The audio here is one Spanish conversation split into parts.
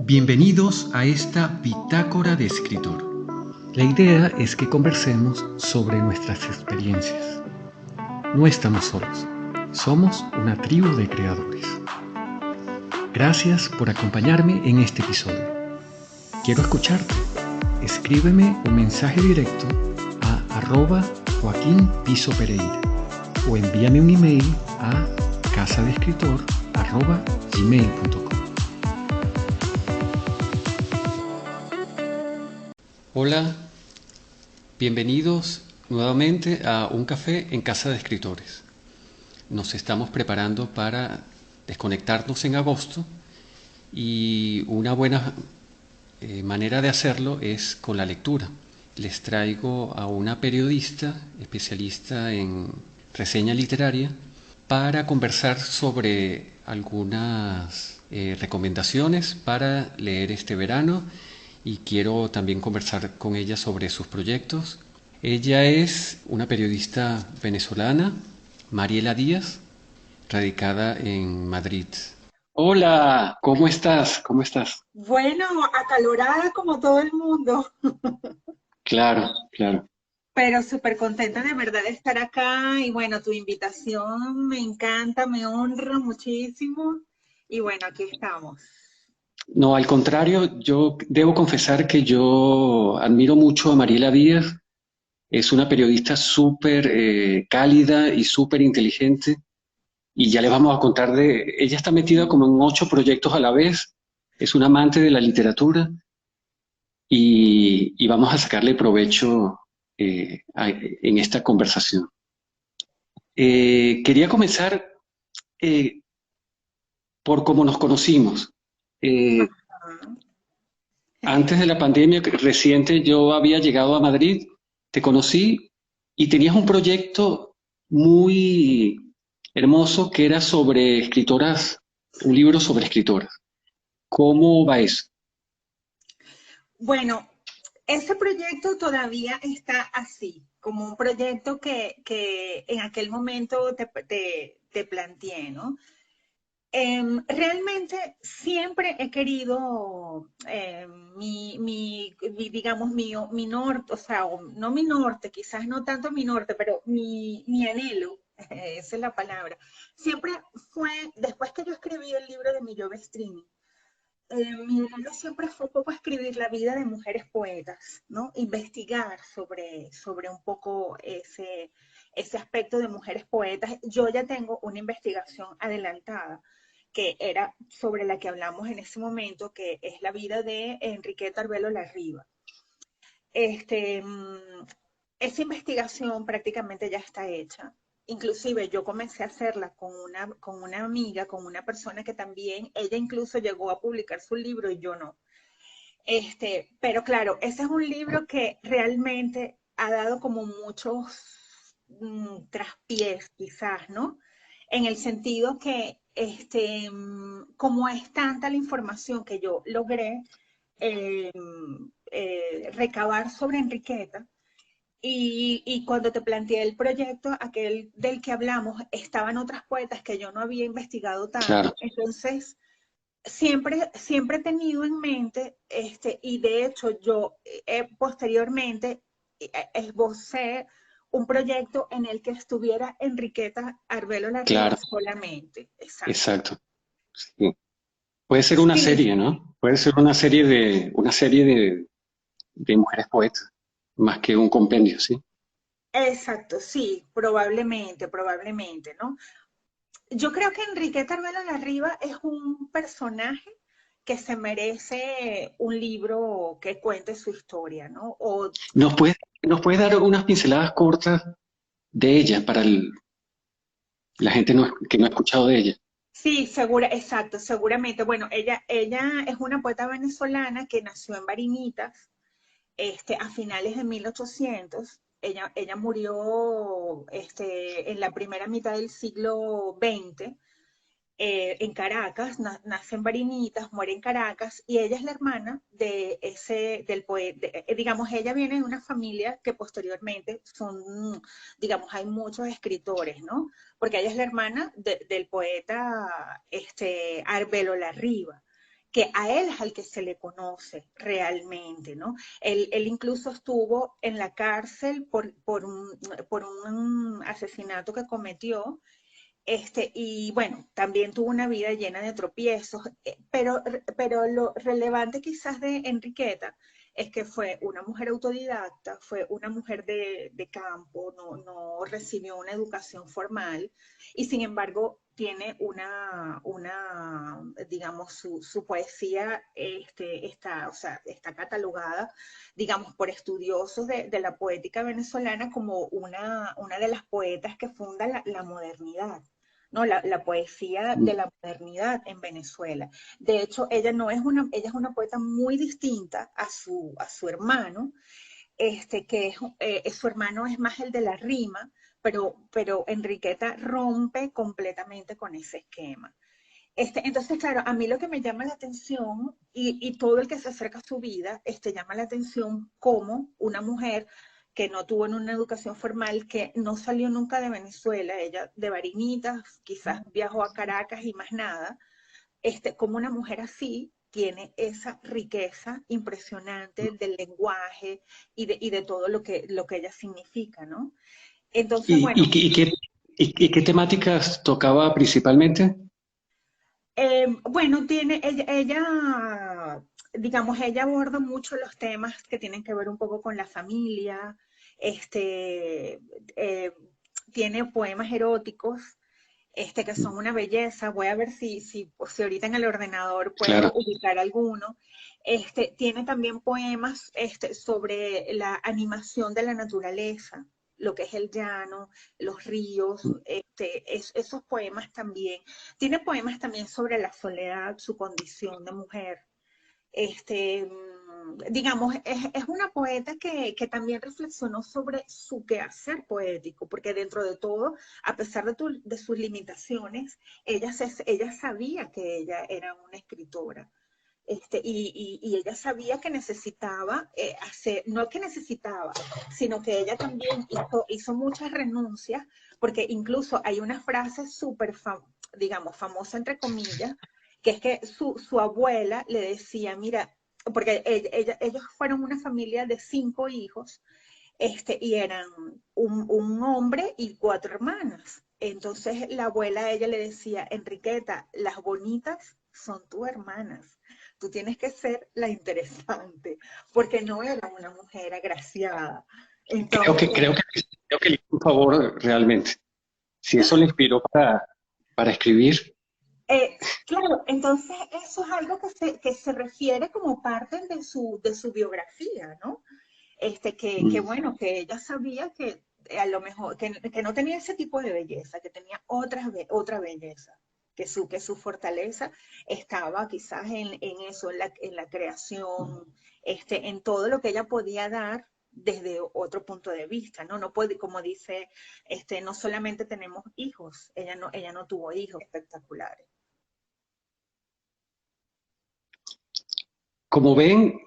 Bienvenidos a esta Bitácora de Escritor. La idea es que conversemos sobre nuestras experiencias. No estamos solos, somos una tribu de creadores. Gracias por acompañarme en este episodio. Quiero escucharte. Escríbeme un mensaje directo a @JoaquínPisoPereira o envíame un email a casadeescritor@gmail.com. Hola, bienvenidos nuevamente a un café en Casa de Escritores. Nos estamos preparando para desconectarnos en agosto y una buena manera de hacerlo es con la lectura. Les traigo a una periodista especialista en reseña literaria para conversar sobre algunas recomendaciones para leer este verano, y quiero también conversar con ella sobre sus proyectos. Ella es una periodista venezolana, Mariela Díaz, radicada en Madrid. Hola, ¿cómo estás? ¿Cómo estás? Bueno, acalorada como todo el mundo, Claro, claro. pero súper contenta de verdad de estar acá y bueno, tu invitación me encanta, me honra muchísimo y bueno, aquí estamos. No, al contrario, yo debo confesar que yo admiro mucho a Mariela Díaz. Es una periodista súper cálida y súper inteligente. Y ya les vamos a contar ella está metida como en 8 proyectos a la vez, es una amante de la literatura y vamos a sacarle provecho en esta conversación. Quería comenzar eh, por cómo nos conocimos. Eh, Ajá. Antes de la pandemia reciente yo había llegado a Madrid, te conocí y tenías un proyecto muy hermoso que era sobre escritoras, un libro sobre escritoras. ¿Cómo va eso? Bueno, ese proyecto todavía está así, como un proyecto que en aquel momento te planteé, ¿no? Realmente siempre he querido digamos, mi norte, o sea, no mi norte, quizás no tanto mi norte, pero mi anhelo, esa es la palabra, siempre fue, después que yo escribí el libro de mi Yo Streaming, mi anhelo siempre fue un poco escribir la vida de mujeres poetas, ¿no? Investigar sobre un poco ese aspecto de mujeres poetas. Yo ya tengo una investigación adelantada que era sobre la que hablamos en ese momento, que es la vida de Enriqueta Arbelo Larriba. Este, esa investigación prácticamente ya está hecha. Inclusive yo comencé a hacerla con una amiga, con una persona que también, ella incluso llegó a publicar su libro y yo no. Pero claro, ese es un libro que realmente ha dado como muchos traspiés, quizás, ¿no? En el sentido que, como es tanta la información que yo logré eh, recabar sobre Enriqueta, y cuando te planteé el proyecto, aquel del que hablamos, estaban otras poetas que yo no había investigado Claro, tanto, entonces siempre he tenido en mente, y de hecho yo posteriormente esbocé un proyecto en el que estuviera Enriqueta Arbelo Larriba claro, solamente. Exacto. exacto. Sí. Puede ser una Sí, serie, ¿no? Puede ser una serie de mujeres poetas, más que un compendio, ¿sí? exacto, sí, probablemente, ¿no? Yo creo que Enriqueta Arbelo Larriba es un personaje que se merece un libro que cuente su historia, ¿no? O ¿Nos puedes dar unas pinceladas cortas de ella para la gente que no ha escuchado de ella? sí, exacto, seguramente. Bueno, ella es una poeta venezolana que nació en Barinitas, a finales de 1800. Ella murió, en la primera mitad del siglo XX, en Caracas, nace en Barinitas, muere en Caracas, y ella es la hermana del poeta, digamos, ella viene de una familia que posteriormente son, digamos, hay muchos escritores, ¿no? Porque ella es la hermana del poeta Arbelo Larriba, que a él es al que se le conoce realmente, ¿no? Él incluso estuvo en la cárcel por un asesinato que cometió, y bueno, también tuvo una vida llena de tropiezos, pero lo relevante quizás de Enriqueta es que fue una mujer autodidacta, fue una mujer de campo, no recibió una educación formal y sin embargo tiene digamos, su poesía o sea, está catalogada, digamos, por estudiosos de la poética venezolana como una de las poetas que funda la modernidad. ¿No? La poesía de la modernidad en Venezuela. De hecho, ella es una poeta muy distinta a su hermano, su hermano es más el de la rima, pero Enriqueta rompe completamente con ese esquema. Entonces, claro, a mí lo que me llama la atención, y todo el que se acerca a su vida, llama la atención como una mujer que no tuvo una educación formal, que no salió nunca de Venezuela, ella de Barinitas, quizás viajó a Caracas y más nada, como una mujer así tiene esa riqueza impresionante del lenguaje y de todo lo que ella significa, ¿no? Entonces, ¿Y, bueno, y qué temáticas tocaba principalmente? bueno, digamos, ella aborda mucho los temas que tienen que ver un poco con la familia, eh, tiene poemas eróticos, que son una belleza. Voy a ver si ahorita en el ordenador puedo Claro. ubicar alguno. Tiene también poemas, sobre la animación de la naturaleza, lo que es el llano, los ríos, esos poemas también. Tiene poemas también sobre la soledad, su condición de mujer. Digamos, es una poeta que también reflexionó sobre su quehacer poético, porque dentro de todo, a pesar de sus limitaciones, ella sabía que ella era una escritora. Y ella sabía que necesitaba hacer, no que necesitaba, sino que ella también hizo muchas renuncias, porque incluso hay una frase digamos, famosa entre comillas, que es que su abuela le decía, mira, porque ellos fueron una familia de 5 hijos, y eran un hombre y 4 hermanas. Entonces la abuela a ella le decía, Enriqueta, las bonitas son tus hermanas. Tú tienes que ser la interesante, porque no era una mujer agraciada. Entonces, Creo que le hizo un favor realmente. Si eso le inspiró para escribir, claro, entonces eso es algo que se refiere como parte de su biografía, ¿no? Que mm, bueno, que ella sabía que a lo mejor, que no tenía ese tipo de belleza, que tenía otra belleza, que su fortaleza estaba quizás en eso, en la creación, en todo lo que ella podía dar desde otro punto de vista, ¿no? No puede, como dice, no solamente tenemos hijos, ella no tuvo hijos espectaculares. como ven,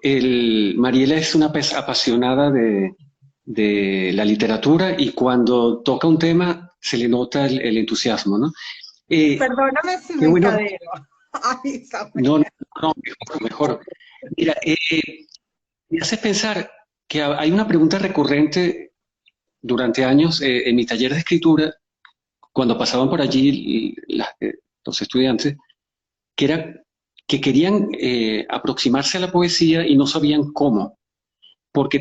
Mariela es una apasionada de la literatura y cuando toca un tema se le nota el entusiasmo, ¿no? Eh, Perdóname si qué me bueno, encadeno. Ay, no, no, Samuel. no, mejor, mejor. Mira, me hace pensar que hay una pregunta recurrente durante años en mi taller de escritura, cuando pasaban por allí los estudiantes, que era que querían aproximarse a la poesía y no sabían cómo, porque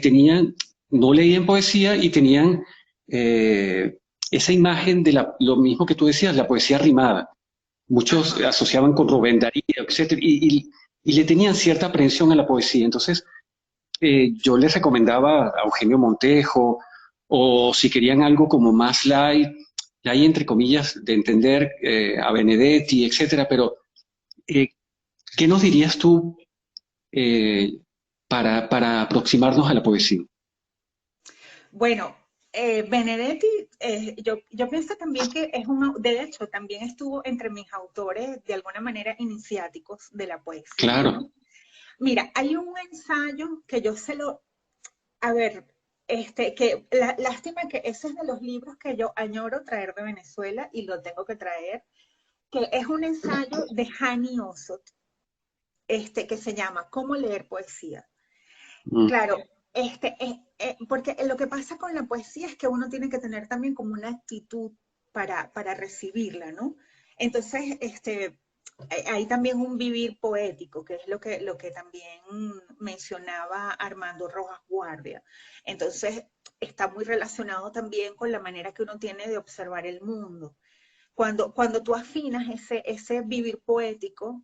no leían poesía y tenían eh, esa imagen de lo mismo que tú decías, la poesía rimada. Muchos Ajá. asociaban con Rubén Darío, etcétera, y le tenían cierta aprehensión a la poesía. Entonces, yo les recomendaba a Eugenio Montejo, o si querían algo como más light entre comillas, de entender a Benedetti, etcétera, pero eh, ¿qué nos dirías tú eh, para aproximarnos a la poesía? Bueno, Benedetti, yo pienso también que es uno, de hecho, también estuvo entre mis autores de alguna manera iniciáticos de la poesía, Claro, ¿no? Mira, hay un ensayo que a ver, lástima que ese es de los libros que yo añoro traer de Venezuela y lo tengo que traer, que es un ensayo de Hani Osot. que se llama ¿Cómo leer poesía? Mm, Claro, porque lo que pasa con la poesía es que uno tiene que tener también como una actitud para recibirla, ¿no? Entonces, hay también un vivir poético, que es lo que también mencionaba Armando Rojas Guardia. Entonces, está muy relacionado también con la manera que uno tiene de observar el mundo. Cuando tú afinas ese vivir poético,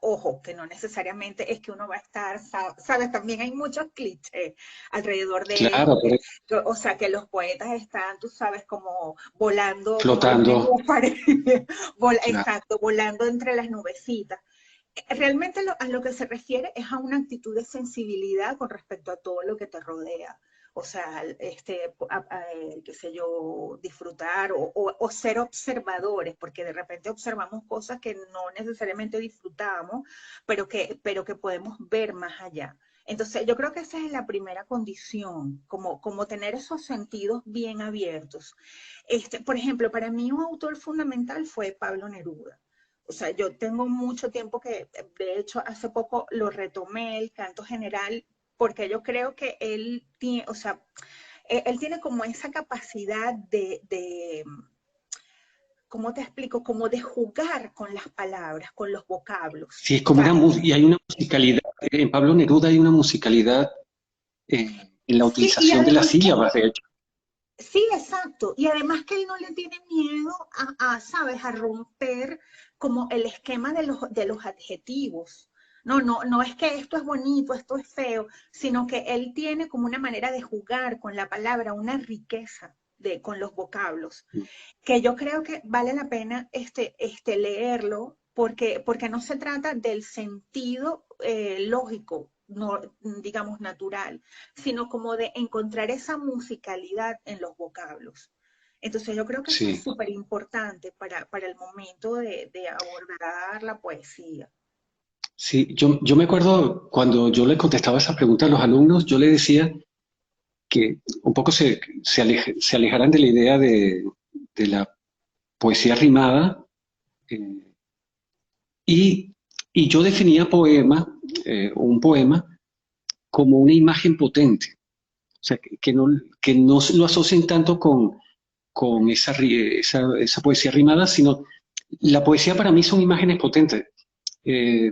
ojo, que no necesariamente es que uno va a estar, sabes, también hay muchos clichés alrededor de claro, esto, o sea, que los poetas están, tú sabes, como volando, como los flotando, nenúfares, claro. exacto, volando entre las nubecitas. Realmente a lo que se refiere es a una actitud de sensibilidad con respecto a todo lo que te rodea. O sea, qué sé yo, disfrutar o ser observadores, porque de repente observamos cosas que no necesariamente disfrutamos, pero que podemos ver más allá. Entonces, yo creo que esa es la primera condición, como tener esos sentidos bien abiertos. Por ejemplo, para mí un autor fundamental fue Pablo Neruda. O sea, yo tengo mucho tiempo que, de hecho, hace poco lo retomé, el canto general, porque yo creo que él tiene, o sea, él tiene como esa capacidad ¿cómo te explico? Como de jugar con las palabras, con los vocablos. Sí, es O como sea, una y hay una musicalidad, en Pablo Neruda hay una musicalidad en la sí, y utilización de las además que sílabas, de hecho. sí, exacto. Y además que él no le tiene miedo ¿sabes? A romper como el esquema de los adjetivos. No es que esto es bonito, esto es feo, sino que él tiene como una manera de jugar con la palabra, una riqueza con los vocablos, que yo creo que vale la pena leerlo porque no se trata del sentido lógico, no, digamos natural, sino como de encontrar esa musicalidad en los vocablos. Entonces yo creo que eso es Sí, súper importante para el momento de abordar la poesía. sí, yo me acuerdo cuando yo le contestaba esa pregunta a los alumnos, yo le decía que un poco se alejaran de la idea de la poesía rimada, eh, y, y yo definía un poema como una imagen potente. O sea, que no lo asocien tanto con esa poesía rimada, sino la poesía para mí son imágenes potentes.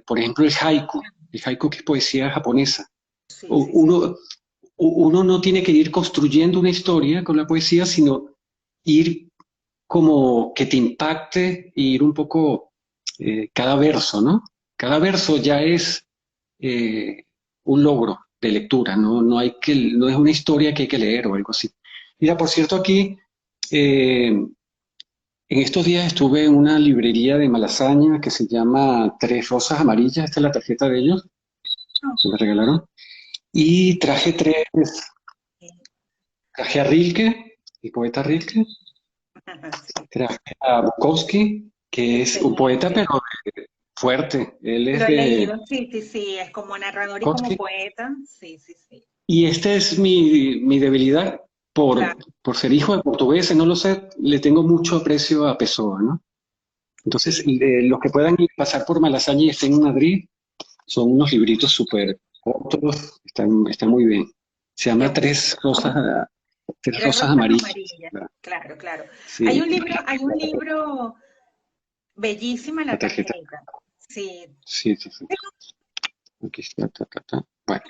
Por ejemplo, el haiku que es poesía japonesa. Sí, sí, sí. Uno, uno no tiene que ir construyendo una historia con la poesía, sino ir como que te impacte, e ir un poco cada verso, ¿no? Cada verso ya es eh, un logro de lectura, ¿no? No es una historia que hay que leer o algo así. Mira, por cierto, aquí en estos días estuve en una librería de Malasaña que se llama Tres Rosas Amarillas, esta es la tarjeta de ellos que me regalaron, y traje a Rilke, el poeta Rilke, Sí, traje a Bukowski, que es un poeta excelente. pero fuerte, él Lo es he de leído, sí, sí, sí, es como narrador y como Bukowski, poeta. Sí, sí, sí. y esta es mi debilidad Claro. por ser hijo de portugueses, no lo sé, le tengo mucho aprecio a Pessoa, ¿no? Entonces, Sí, los que puedan pasar por Malasaña y estén en Madrid, son unos libritos súper cortos, están muy bien. Se qué llama bueno. Tres Tres Rosas rosas Amarillas. amarillas. Claro, claro. Sí, Hay un libro bellísima la la tarjeta. tarjeta. Sí, Sí, sí, sí. Aquí está, Bueno,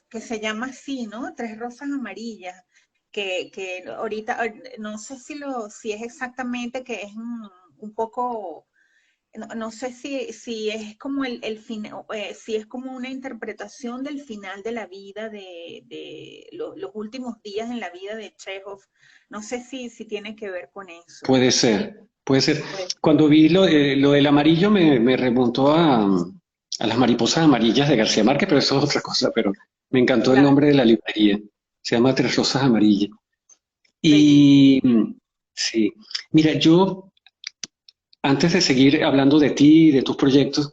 que se llama así, ¿no? Tres rosas amarillas. Que ahorita no sé si es exactamente que es un poco no sé si es como el final, si es como una interpretación del final de la vida los últimos días en la vida de Chekhov. No sé si tiene que ver con eso. puede ser, puede ser. Pues, Cuando vi lo del amarillo me remontó a las mariposas amarillas de García Márquez, pero eso es otra cosa, pero me encantó el claro, nombre de la librería. Se llama Tres Rosas Amarillas. bellísimo. Y sí, mira, yo antes de seguir hablando de ti y de tus proyectos,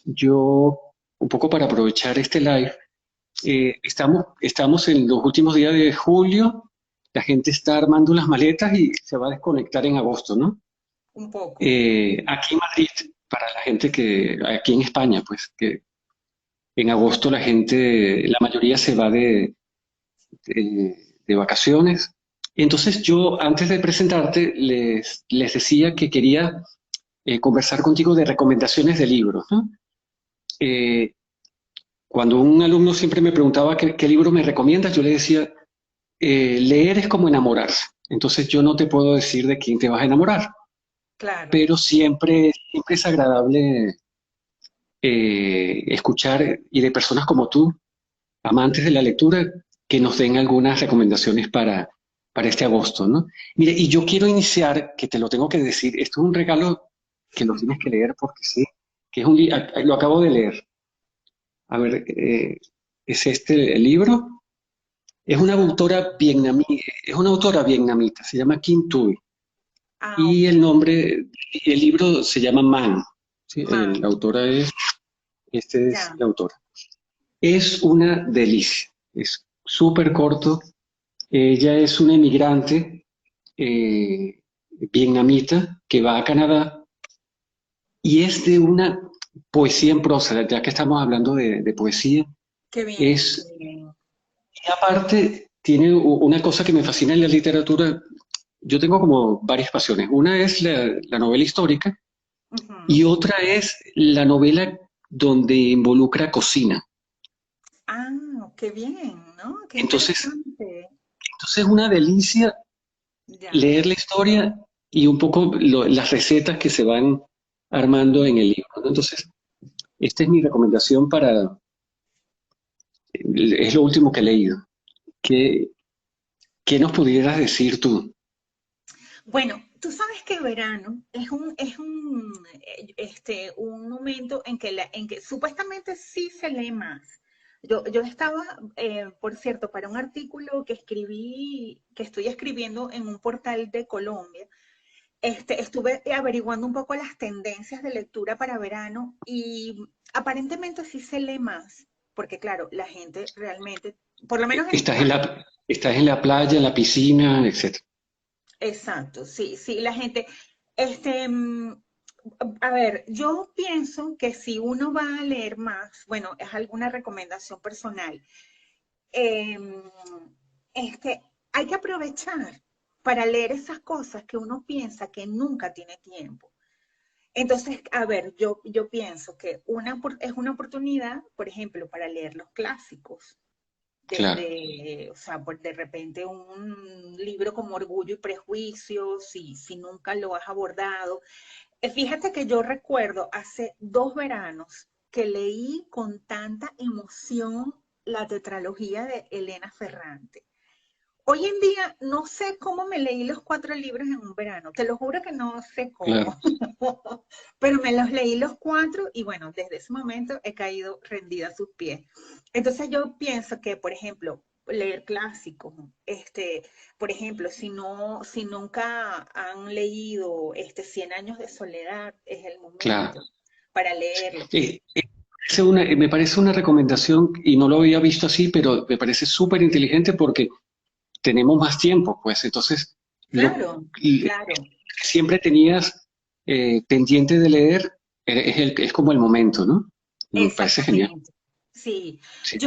yo, un poco para aprovechar este live, estamos en los últimos días de julio, la gente está armando las maletas y se va a desconectar en agosto, ¿no? Un poco. Aquí en Madrid, para la gente que, aquí en España, pues, que en agosto la gente, la mayoría se va de vacaciones. Entonces yo, antes de presentarte, les decía que quería conversar contigo de recomendaciones de libros, ¿no? Eh, Cuando un alumno siempre me preguntaba qué libro me recomiendas, yo le decía, leer es como enamorarse. Entonces yo no te puedo decir de quién te vas a enamorar, Claro. pero siempre es agradable escuchar y de personas como tú, amantes de la lectura, que nos den algunas recomendaciones para este agosto, ¿no? Mire, y yo quiero iniciar, que te lo tengo que decir, esto es un regalo que lo tienes que leer porque sí, que es lo acabo de leer. A ver, es este el libro. Ajá. Es una autora vietnamita, se llama Kim Thuy. Ah, Y ok. el libro se llama Man. ¿Sí? La Man, autora este es ya. la autora. Es una delicia, es súper corto. Ella es una emigrante eh, vietnamita que va a Canadá y es de una poesía en prosa, ya que estamos hablando de poesía. Qué bien, qué Es, bien. y aparte, tiene una cosa que me fascina en la literatura. Yo tengo como varias pasiones. Una es la novela histórica y Ujú. otra es la novela donde involucra cocina. Ah, qué bien, ¿no? Qué Entonces, interesante. entonces es una delicia Ya. leer la historia y un poco las recetas que se van armando en el libro, ¿no? Entonces, esta es mi recomendación es lo último que he leído. ¿Qué, qué nos pudieras decir tú? Bueno, tú sabes que verano un momento en que, en que supuestamente sí se lee más. Yo estaba, por cierto, para un artículo que escribí, que estoy escribiendo en un portal de Colombia, estuve averiguando un poco las tendencias de lectura para verano y aparentemente sí se lee más, porque claro, la gente realmente, por lo menos en España. Estás en la playa, en la piscina, etcétera? Exacto, sí, sí, la gente, este, mm, a ver, yo pienso que si uno va a leer más, bueno, es alguna recomendación personal, em, hay que aprovechar para leer esas cosas que uno piensa que nunca tiene tiempo. Entonces, a ver, yo pienso que es una oportunidad, por ejemplo, para leer los clásicos, Claro. o sea, por de repente un libro como Orgullo y Prejuicio, si nunca lo has abordado. Fíjate que yo recuerdo hace 2 veranos que leí con tanta emoción la tetralogía de Elena Ferrante. Hoy en día no sé cómo me leí los 4 libros en un verano, te lo juro que no sé Claro. cómo, pero me los leí los 4 y bueno, desde ese momento he caído rendida a sus pies. Entonces yo pienso que, por ejemplo, leer clásicos, por ejemplo, si nunca han leído 100 años de soledad, es el Claro. momento para leerlo. Me parece una recomendación y no lo había visto así, pero me parece súper inteligente porque tenemos más tiempo, pues entonces Claro, y claro. siempre tenías pendiente de leer, es como el momento, ¿no? Me parece genial. Exactamente. Sí, Sí,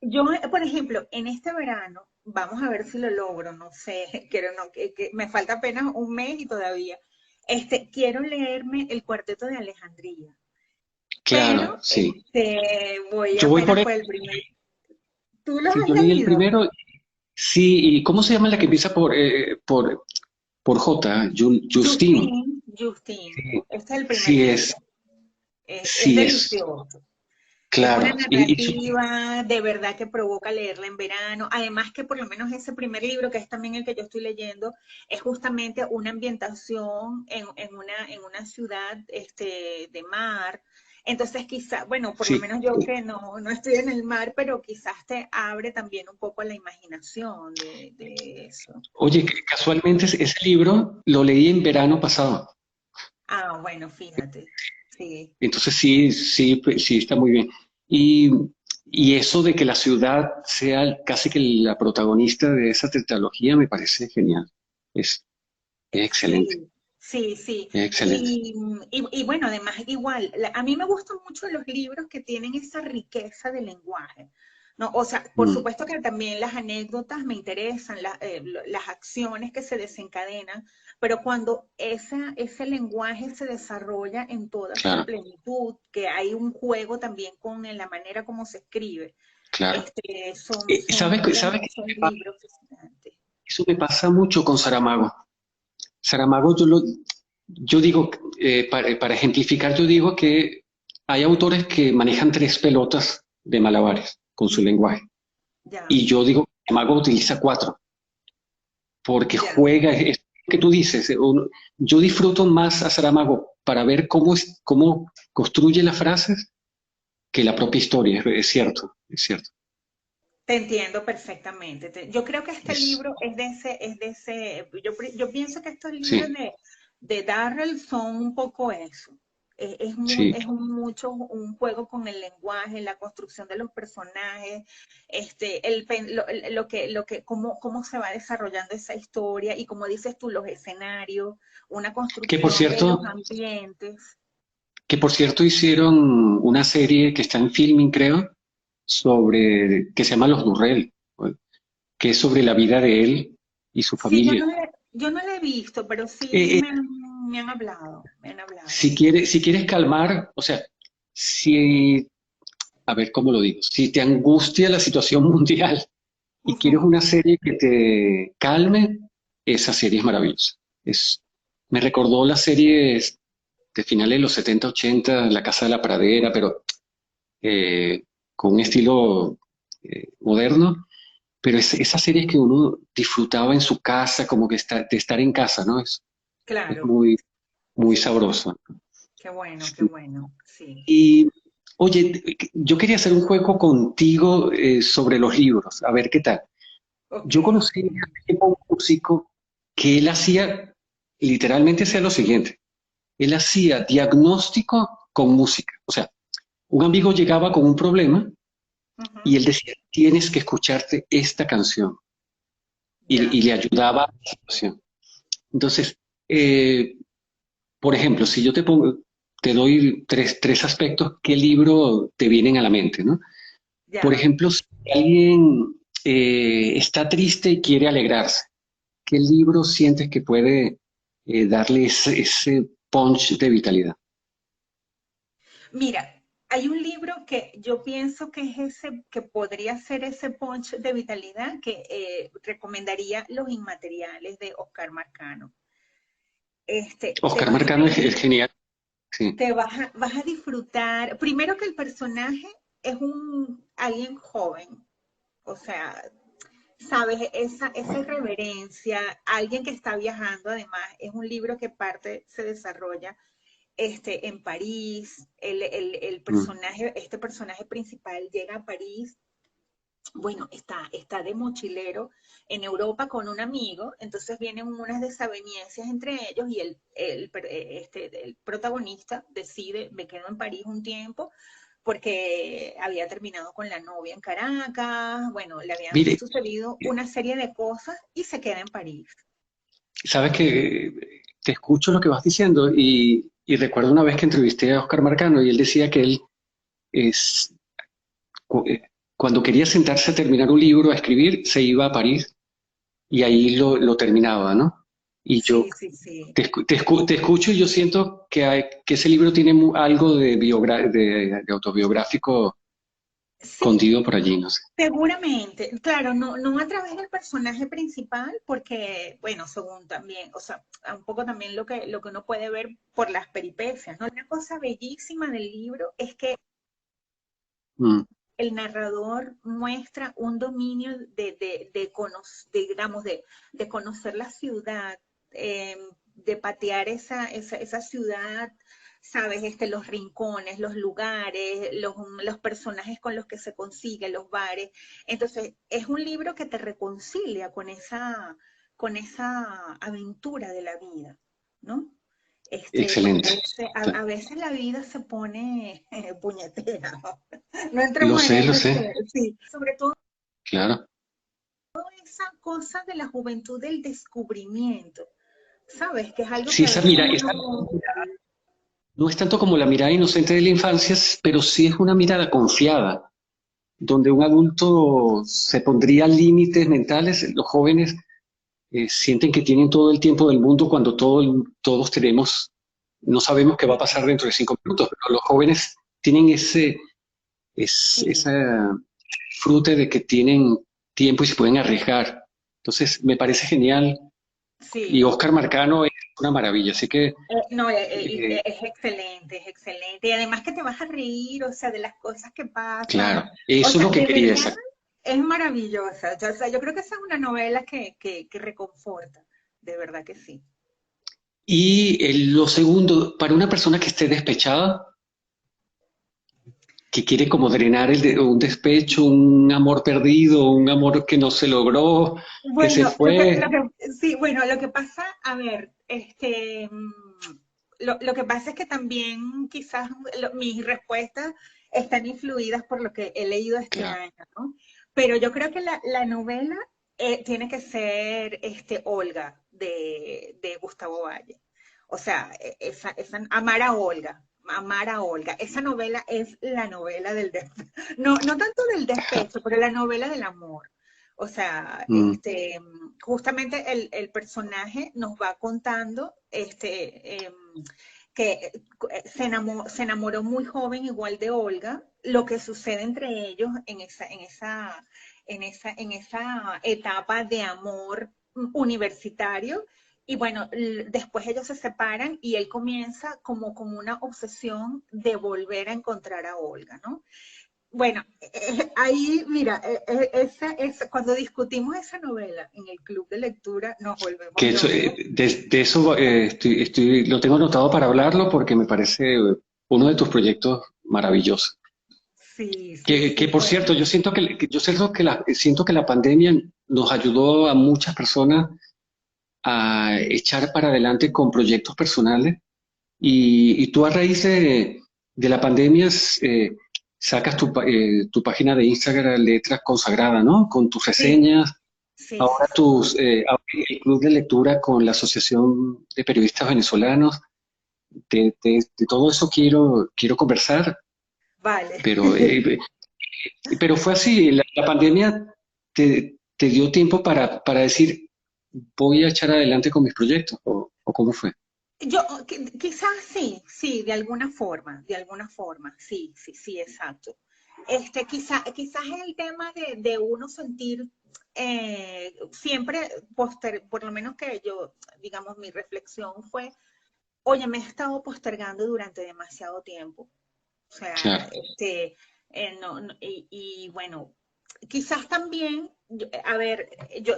yo, por ejemplo, en este verano, vamos a ver si lo logro, no sé, quiero no, que me falta apenas un mes y todavía, quiero leerme el Cuarteto de Alejandría, claro, pero sí. voy Yo voy por apenas él, por el primer. ¿Tú lo sí, has yo leí el leído? primero. Sí, ¿y cómo se llama la que empieza por J? Justine. Justine, Justine, Sí, este es el primer sí es, libro, es sí es, delicioso. Es una claro. narrativa de verdad que provoca leerla en verano. Además que por lo menos ese primer libro, que es también el que yo estoy leyendo, es justamente una ambientación en una ciudad de mar. Entonces quizá, bueno, por lo Sí. menos yo que no estoy en el mar, pero quizás te abre también un poco la imaginación de eso. Oye, casualmente ese libro lo leí en verano pasado. Ah, bueno, fíjate. Sí, Entonces sí está muy bien. Y, y eso de que la ciudad sea casi que la protagonista de esa tetralogía me parece genial. Es excelente. sí, Sí, sí. Excelente. Y bueno, además, igual, a mí me gustan mucho los libros que tienen esa riqueza de lenguaje. ¿No? O sea, por Mm, supuesto que también las anécdotas me interesan, las acciones que se desencadenan, pero cuando ese lenguaje se desarrolla en toda su claro, plenitud, que hay un juego también con la manera como se escribe, claro. ¿Sabes qué? son libros fascinantes. Eso me pasa mucho con Saramago. Saramago, yo digo, para ejemplificar, yo digo que hay autores que manejan tres pelotas de malabares con su lenguaje. Ya, Y yo digo, Saramago utiliza cuatro, porque ya. juega, es lo que tú dices. Yo disfruto más a Saramago para ver cómo construye las frases que la propia historia. Es cierto, es cierto. Te entiendo perfectamente. Yo creo que este Es, libro es de ese, yo pienso que estos libros sí, de Darrell son un poco eso. sí. Mucho un juego con el lenguaje, la construcción de los personajes, cómo se va desarrollando esa historia y como dices tú, los escenarios, una Que por construcción de los cierto, ambientes. que por cierto hicieron una serie que está en filming, creo, que se llama Los Durrell, que es sobre la vida de él y su Sí, familia. yo no la he visto, pero sí Eh, eh, me han hablado, me han hablado. si quieres calmar, o sea, si, a ver cómo lo digo, si te angustia la situación mundial y quieres Ujú. una serie que te calme, esa serie es maravillosa. Me recordó las series de finales de los 70 80, La Casa de la Pradera, pero eh, con un estilo moderno, pero esas series que uno disfrutaba en su casa, como que de estar en casa, ¿no? Es Claro, muy, muy sabroso. qué bueno, sí. Y, oye, yo quería hacer un juego contigo sobre los libros, a ver qué tal. Ok. Yo conocí hace tiempo a un músico que él hacía, literalmente hacía lo siguiente, él hacía diagnóstico con música. O sea, un amigo llegaba con un problema y Ujú. él decía, tienes que escucharte esta canción. Y Ya. le ayudaba a la situación. Entonces, eh, por ejemplo, si yo te doy tres aspectos, ¿qué libro te vienen a la mente, no? Por Ya. ejemplo, si alguien está triste y quiere alegrarse, ¿qué libro sientes que puede darle ese punch de vitalidad? Mira, hay un libro que yo pienso que es que podría ser ese punch de vitalidad que recomendaría Los Inmateriales de Oscar Marcano. Te Oscar vas a Marcano es reír, genial, sí. vas a disfrutar. Primero que el personaje es alguien joven, o sea, sabes, esa irreverencia, alguien que está viajando, además, es un libro que se desarrolla en París, Mm. este personaje principal llega a París, bueno, está de mochilero en Europa con un amigo, entonces vienen unas desavenencias entre ellos y el protagonista decide, me quedo en París un tiempo, porque había terminado con la novia en Caracas, bueno, le habían Mire, sucedido una serie de cosas y se queda en París. sabes que te escucho lo que vas diciendo y recuerdo una vez que entrevisté a Oscar Marcano y él decía que él es, cuando quería sentarse a terminar un libro, a escribir, se iba a París y ahí lo terminaba, ¿no? Y yo Sí, sí, sí. te escucho y yo siento que ese libro tiene algo de autobiográfico Sí, escondido por allí, no sé. seguramente, claro, no a través del personaje principal, porque, bueno, según también, o sea, un poco también lo que uno puede ver por las peripecias, ¿no? Una cosa bellísima del libro es que Mm, el narrador muestra un dominio digamos, de conocer la ciudad, de patear esa ciudad, sabes, los rincones, los lugares, los personajes con los que se consigue, los bares. Entonces, es un libro que te reconcilia con esa aventura de la vida, ¿no? Porque excelente. a veces la vida se pone puñetera. No Lo entremos en sé, lo ese sé, tema, sí. Sobre todo claro. esa cosa de la juventud del descubrimiento. ¿sabes? Que es algo Sí, que a esa veces mira, uno... no es tanto como la mirada inocente de la infancia, pero sí es una mirada confiada, donde un adulto se pondría límites mentales. Los jóvenes sienten que tienen todo el tiempo del mundo cuando todos tenemos, no sabemos qué va a pasar dentro de 5 minutos, pero los jóvenes tienen Sí, esa frute de que tienen tiempo y se pueden arriesgar. Entonces, me parece genial. Y sí. Oscar Marcano es una maravilla, así que, No, eh, es excelente, es excelente. Y además que te vas a reír, o sea, de las cosas que pasan. claro, O eso es sea, lo que de quería verdad decir. es maravillosa. O sea, yo creo que esa es una novela que reconforta, de verdad que sí. Y lo segundo, para una persona que esté despechada, que quiere como drenar un despecho, un amor perdido, un amor que no se logró, que se Bueno, fue. sí, bueno, lo que pasa, a ver, lo que pasa es que también quizás mis respuestas están influidas por lo que he leído este Claro. año, ¿no? Pero yo creo que la novela tiene que ser Olga de Gustavo Valle. O sea, Amar a Olga. Amar a Olga. Esa novela es la novela del despecho. No, no tanto del despecho, pero la novela del amor. O sea, Mm, justamente el personaje nos va contando que se enamoró muy joven igual de Olga, lo que sucede entre ellos en esa etapa de amor universitario. Y bueno, después ellos se separan y él comienza como una obsesión de volver a encontrar a Olga, ¿no? Bueno, ahí, mira, cuando discutimos esa novela en el club de lectura, nos volvemos que locos. de eso lo tengo anotado para hablarlo porque me parece uno de tus proyectos maravillosos. Sí, sí, Que sí. por cierto, yo siento siento que la pandemia nos ayudó a muchas personas a echar para adelante con proyectos personales y tú a raíz de la pandemia sacas tu página de Instagram Letras Consagrada, ¿no? Con tus Sí, reseñas, sí, sí, ahora sí. ahora el club de lectura con la Asociación de Periodistas Venezolanos. De todo eso quiero conversar, Vale. pero pero fue así, la pandemia te dio tiempo para decir, voy a echar adelante con mis proyectos, o cómo fue. Quizás sí, sí, de alguna forma, sí, sí, sí, exacto. Quizás es el tema de uno sentir siempre, por lo menos que yo, digamos, mi reflexión fue, oye, me he estado postergando durante demasiado tiempo. O sea, Claro, y bueno, quizás también, a ver,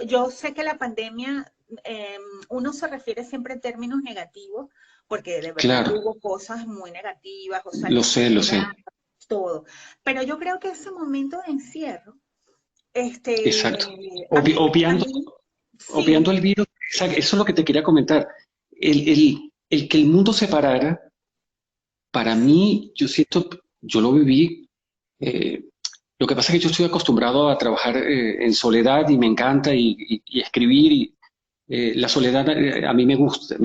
yo sé que la pandemia, uno se refiere siempre en términos negativos, porque de verdad que claro, hubo cosas muy negativas, o sea, la lo enfermedad, sé, todo. Pero yo creo que ese momento de encierro, exacto. a mí, a Obviando, mí, obviando sí, el virus, eso es lo que te quería comentar. El que el mundo se parara, para sí, mí, yo lo viví. eh, lo que pasa es que yo estoy acostumbrado a trabajar en soledad y me encanta y escribir. La soledad a mí me gusta,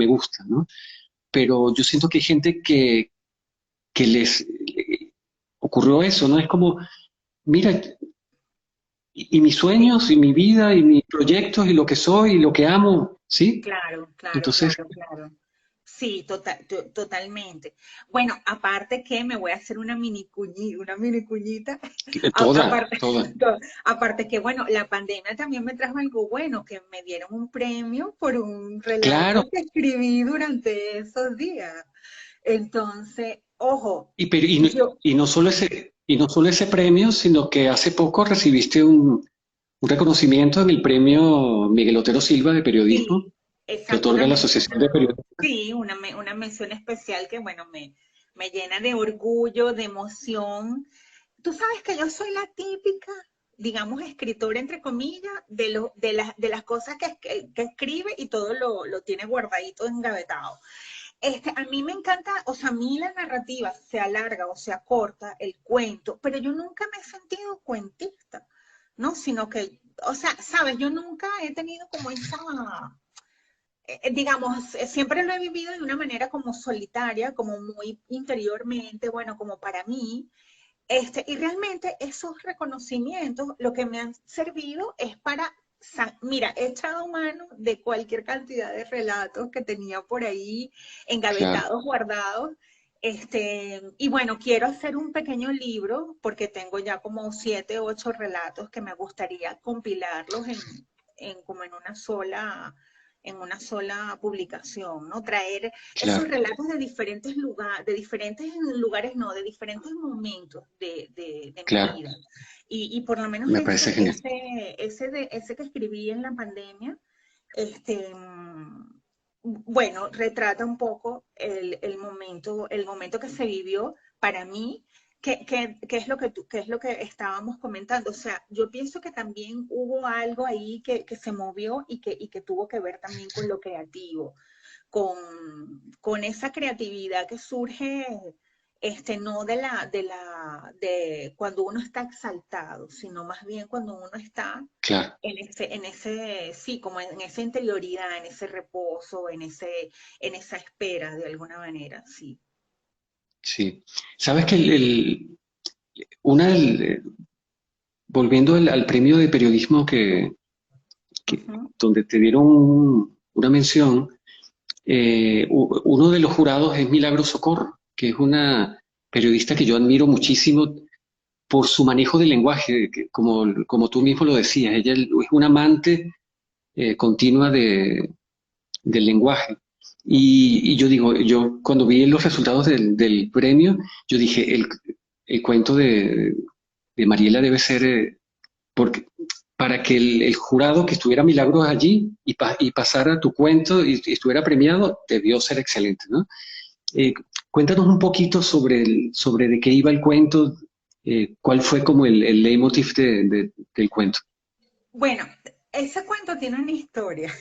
¿no? Pero yo siento que hay gente que les ocurrió eso, ¿no? Es como, mira, y mis sí. sueños y mi vida y mis proyectos y lo que soy y lo que amo, ¿sí? Claro, claro, Entonces, claro, claro. Sí, totalmente. Bueno, aparte que me voy a hacer una mini cuñita. Aparte, toda, aparte que, bueno, la pandemia también me trajo algo bueno, que me dieron un premio por un claro, relato que escribí durante esos días. Entonces, ojo, y, pero- y, no yo, y no solo y no solo ese premio, sino que hace poco recibiste un reconocimiento en el premio Miguel Otero Silva de periodismo sí, que exacto, otorga la Asociación de Periodistas. sí, una mención especial que, bueno, me llena de orgullo, de emoción. Tú sabes que yo soy la típica, digamos, escritora, entre comillas, de las cosas que escribe y todo lo tiene guardadito, engavetado. A mí me encanta, o sea, a mí la narrativa, sea larga o sea corta, el cuento, pero yo nunca me he sentido cuentista, ¿no? Sino que, o sea, sabes, yo nunca he tenido como digamos, siempre lo he vivido de una manera como solitaria, como muy interiormente, bueno, como para mí. Y realmente esos reconocimientos lo que me han servido es para, mira, he echado mano de cualquier cantidad de relatos que tenía por ahí Claro, engavetados, guardados. Y bueno, quiero hacer un pequeño libro porque tengo ya como 7, 8 relatos que me gustaría compilarlos como en una sola publicación, ¿no? Traer esos claro, relatos de diferentes lugares, no, de diferentes momentos de mi claro. vida. Y por lo menos Me parece genial. ese que escribí en la pandemia, este, mm, bueno, retrata un poco el momento que se vivió para mí. ¿Qué es lo que qué es lo que estábamos comentando? O sea, yo pienso que también hubo algo ahí que se movió y que tuvo que ver también con lo creativo, con esa creatividad que surge, no de cuando uno está exaltado, sino más bien cuando uno está Claro, sí, como en esa interioridad, en ese reposo, en esa espera de alguna manera, sí. sí. Sabes que una volviendo al premio de periodismo Ujú. donde te dieron una mención, uno de los jurados es Milagros Socorro, que es una periodista que yo admiro muchísimo por su manejo del lenguaje, como tú mismo lo decías, ella es una amante continua del lenguaje. Y yo digo, yo cuando vi los resultados del premio, yo dije, el cuento de Mariela debe ser, porque para que el jurado que estuviera Milagros allí y pasara tu cuento y estuviera premiado, debió ser excelente, ¿no? Eh, Cuéntanos un poquito sobre de qué iba el cuento, cuál fue como el leitmotiv del cuento. Bueno, ese cuento tiene una historia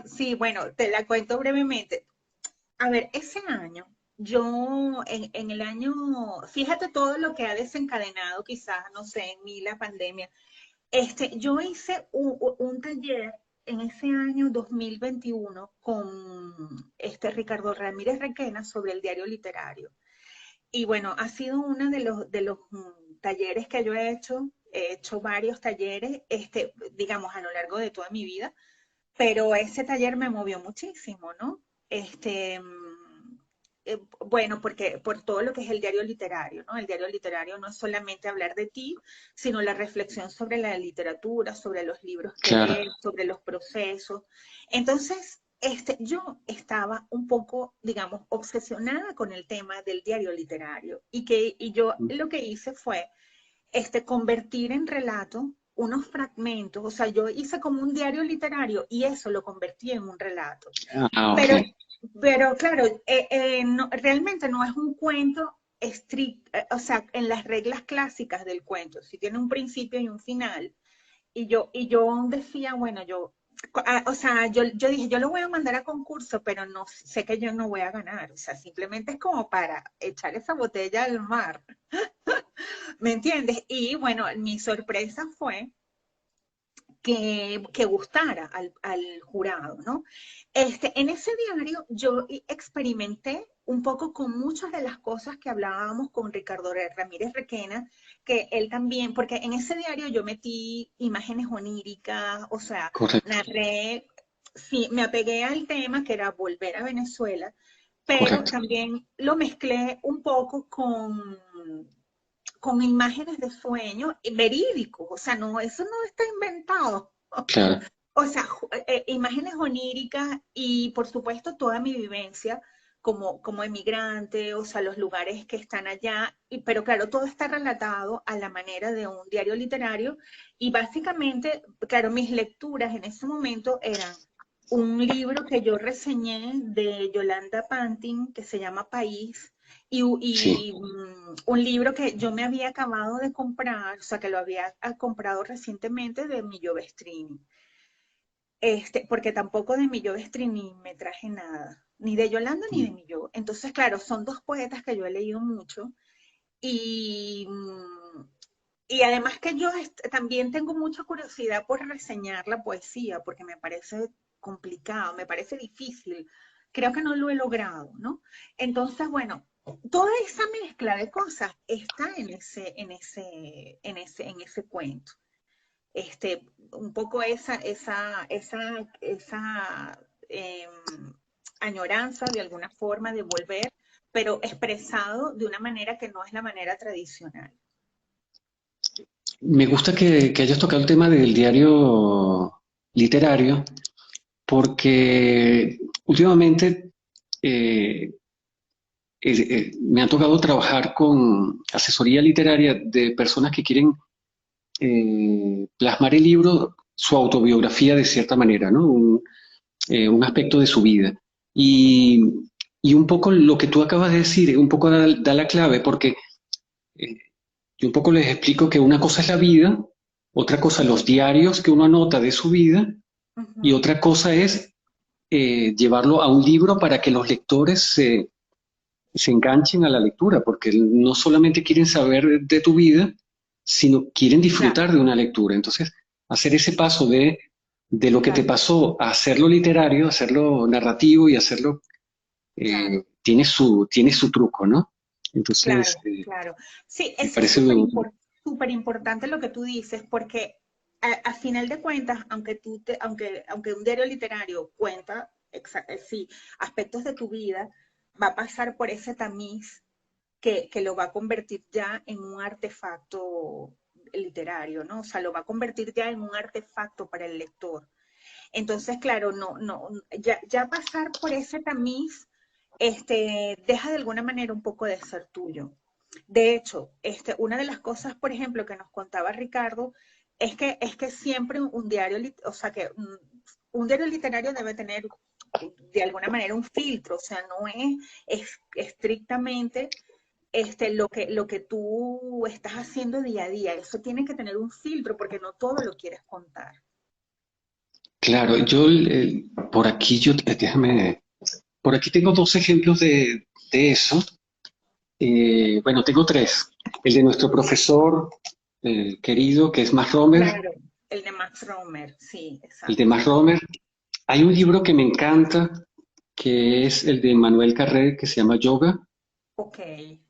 sí, bueno, te la cuento brevemente. A ver, ese año, en el año, fíjate todo lo que ha desencadenado quizás, no sé, en mí la pandemia. Yo hice un taller en ese año 2021 con Ricardo Ramírez Requena sobre el diario literario. Y bueno, ha sido uno de los talleres que yo he hecho varios talleres, digamos, a lo largo de toda mi vida, pero ese taller me movió muchísimo, ¿no? Bueno, porque por todo lo que es el diario literario, ¿no? El diario literario no es solamente hablar de ti, sino la reflexión sobre la literatura, sobre los libros que Claro, lees, sobre los procesos. Entonces, yo estaba un poco, digamos, obsesionada con el tema del diario literario y yo lo que hice fue convertir en relato unos fragmentos, o sea, yo hice como un diario literario y eso lo convertí en un relato. ok, Pero, pero claro, realmente no es un cuento estricto, o sea, en las reglas clásicas del cuento, si tiene un principio y un final. Y yo decía, bueno, o sea, yo dije, yo lo voy a mandar a concurso, pero no sé que yo no voy a ganar. O sea, simplemente es como para echar esa botella al mar. ¿Me entiendes? Y bueno, mi sorpresa fue que gustara al jurado, ¿no? En ese diario yo experimenté un poco con muchas de las cosas que hablábamos con Ricardo Ramírez Requena, que él también, porque en ese diario yo metí imágenes oníricas, o sea, correcto, narré, sí, me apegué al tema que era volver a Venezuela, pero correcto, también lo mezclé un poco con imágenes de sueño verídicos, o sea, no, eso no está inventado. claro, O sea, imágenes oníricas y por supuesto toda mi vivencia como emigrante, o sea, los lugares que están allá, pero claro, todo está relatado a la manera de un diario literario y básicamente, claro, mis lecturas en ese momento eran un libro que yo reseñé de Yolanda Pantin que se llama País sí, un libro que yo me había acabado de comprar, o sea, que lo había comprado recientemente de Millo Bestrini. Porque tampoco de Millo Bestrini me traje nada, ni de Yolanda ni de mm, Millo. Entonces, claro, son dos poetas que yo he leído mucho y, y además que yo también tengo mucha curiosidad por reseñar la poesía, porque me parece complicado, me parece difícil. Creo que no lo he logrado, ¿no? Entonces, bueno, toda esa mezcla de cosas está en ese cuento. Un poco esa añoranza de alguna forma de volver, pero expresado de una manera que no es la manera tradicional. Me gusta que hayas tocado el tema del diario literario, porque últimamente eh, me ha tocado trabajar con asesoría literaria de personas que quieren plasmar el libro, su autobiografía de cierta manera, ¿no? Un aspecto de su vida. Y, y un poco lo que tú acabas de decir, un poco da la clave, porque eh, yo un poco les explico que una cosa es la vida, otra cosa los diarios que uno anota de su vida, y Ujú. otra cosa es llevarlo a un libro para que los lectores se enganchen a la lectura, porque no solamente quieren saber de tu vida, sino quieren Claro, disfrutar de una lectura. Entonces, hacer ese paso de lo que te claro, pasó a hacerlo literario, hacerlo narrativo y hacerlo, claro, tiene su truco, ¿no? Entonces, claro, claro. Sí, me eso es parece, súper importante lo que tú dices, porque a final de cuentas, aunque un diario literario cuenta, sí, aspectos de tu vida, va a pasar por ese tamiz que lo va a convertir ya en un artefacto literario, ¿no? O sea, lo va a convertir ya en un artefacto para el lector. Entonces, claro, ya pasar por ese tamiz, deja de alguna manera un poco de ser tuyo. De hecho, una de las cosas, por ejemplo, que nos contaba Ricardo, es que siempre un diario, o sea, que un diario literario debe tener de alguna manera un filtro, o sea, no es estrictamente lo que tú estás haciendo día a día. Eso tiene que tener un filtro porque no todo lo quieres contar. claro, por aquí, déjame, por aquí tengo dos ejemplos de eso. Bueno, tengo tres. El de nuestro profesor querido, que es Max Romer, Claro, el de Max Romer, sí, el de exacto. Max Romer. Hay un libro que me encanta, que es el de Manuel Carré, que se llama Yoga, Ok,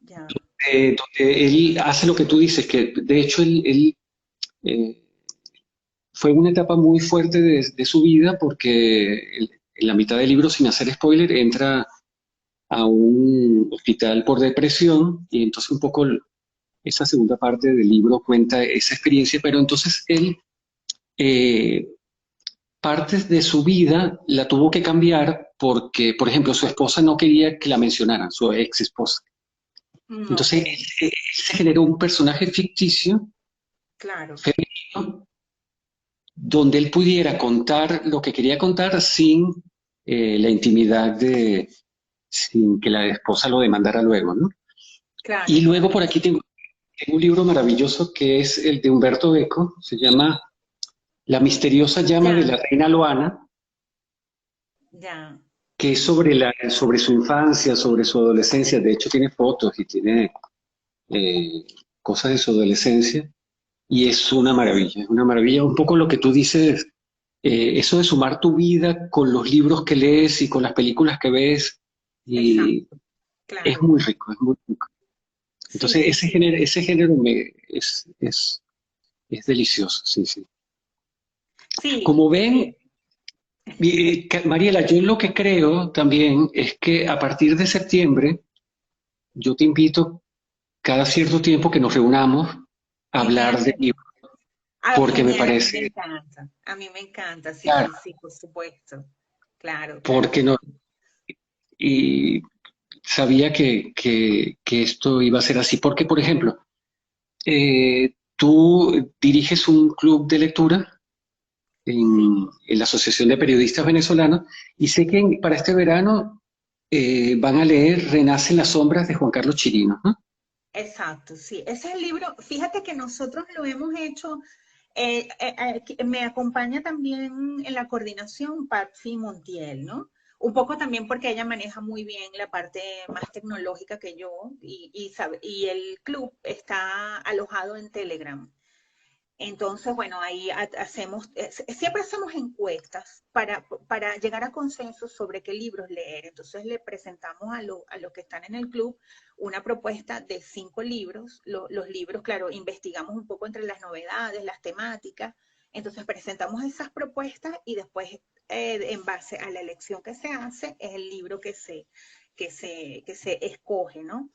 ya. donde él hace lo que tú dices, que de hecho él, eh, fue una etapa muy fuerte de su vida porque en la mitad del libro, sin hacer spoiler, entra a un hospital por depresión y entonces un poco esa segunda parte del libro cuenta esa experiencia, pero entonces él eh, partes de su vida la tuvo que cambiar porque, por ejemplo, su esposa no quería que la mencionaran, su ex esposa. Ok, Entonces él se generó un personaje ficticio claro, femenino donde él pudiera contar lo que quería contar sin la intimidad sin que la esposa lo demandara luego, ¿no? Y claro, luego claro. por aquí tengo un libro maravilloso que es el de Humberto Eco, se llama La misteriosa llama de Ya, la reina Loana, ya. que es sobre su infancia, sobre su adolescencia. De hecho, tiene fotos y tiene eh, cosas de su adolescencia. Y es una maravilla. Un poco lo que tú dices, eso de sumar tu vida con los libros que lees y con las películas que ves, y Exacto, es claro. muy rico, es muy rico. Entonces, Sí, sí. ese género es delicioso, sí, sí. Sí, Como ven, sí. Mariela, yo lo que creo también es que a partir de septiembre, yo te invito cada cierto tiempo que nos reunamos a hablar de Genial. libros, Ah, porque me genial, a mí me parece, encanta. A mí me encanta, sí, claro, sí, sí, por supuesto. Claro, claro, porque no, claro. y sabía que esto iba a ser así, porque, por ejemplo, tú diriges un club de lectura Sí. en la Asociación de Periodistas Venezolanos y sé que para este verano van a leer Renace en las sombras de Juan Carlos Chirino, ¿no? Exacto, sí. Ese es el libro. Fíjate que nosotros lo hemos hecho. Me acompaña también en la coordinación Patsy Montiel, ¿no? Un poco también porque ella maneja muy bien la parte más tecnológica que yo y el club está alojado en Telegram. Entonces, bueno, ahí hacemos, siempre hacemos encuestas para llegar a consensos sobre qué libros leer. Entonces le presentamos a los que están en el club una propuesta de 5 libros. Los libros, claro, investigamos un poco entre las novedades, las temáticas. Entonces presentamos esas propuestas y después, en base a la elección que se hace, es el libro que se escoge, ¿no?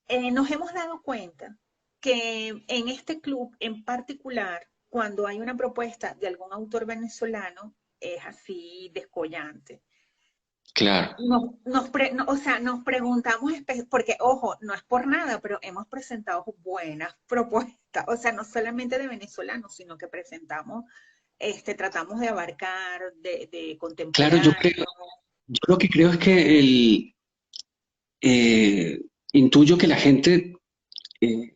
Nos hemos dado cuenta que en este club en particular, cuando hay una propuesta de algún autor venezolano, es así descollante. Claro, O sea, nos preguntamos, porque ojo, no es por nada, pero hemos presentado buenas propuestas, o sea, no solamente de venezolanos, sino que presentamos, tratamos de abarcar, de claro, contemporáneos. yo lo que creo es que eh, intuyo que la gente eh,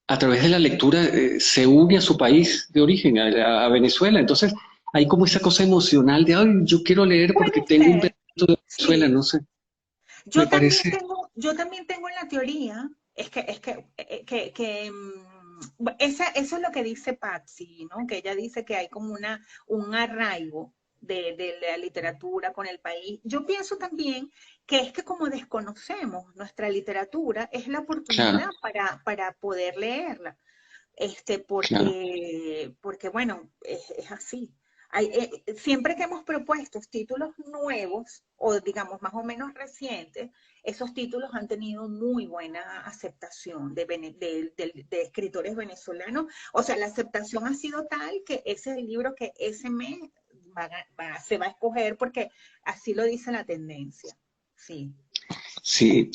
a través de la lectura se une a su país de origen, a Venezuela. Entonces hay como esa cosa emocional de, ay, yo quiero leer porque Puede tengo un ser, pedacito de Venezuela, sí. no sé, me parece, Yo también tengo la teoría, eso es lo que dice Patsy, ¿no? Que ella dice que hay como un arraigo de la literatura con el país. Yo pienso también que es que como desconocemos nuestra literatura, es la oportunidad claro, para poder leerla, claro. porque bueno, es así. Siempre que hemos propuesto títulos nuevos o digamos más o menos recientes, esos títulos han tenido muy buena aceptación de escritores venezolanos. O sea, la aceptación ha sido tal que ese es el libro que ese mes se va a escoger porque así lo dice la tendencia. Sí. Sí,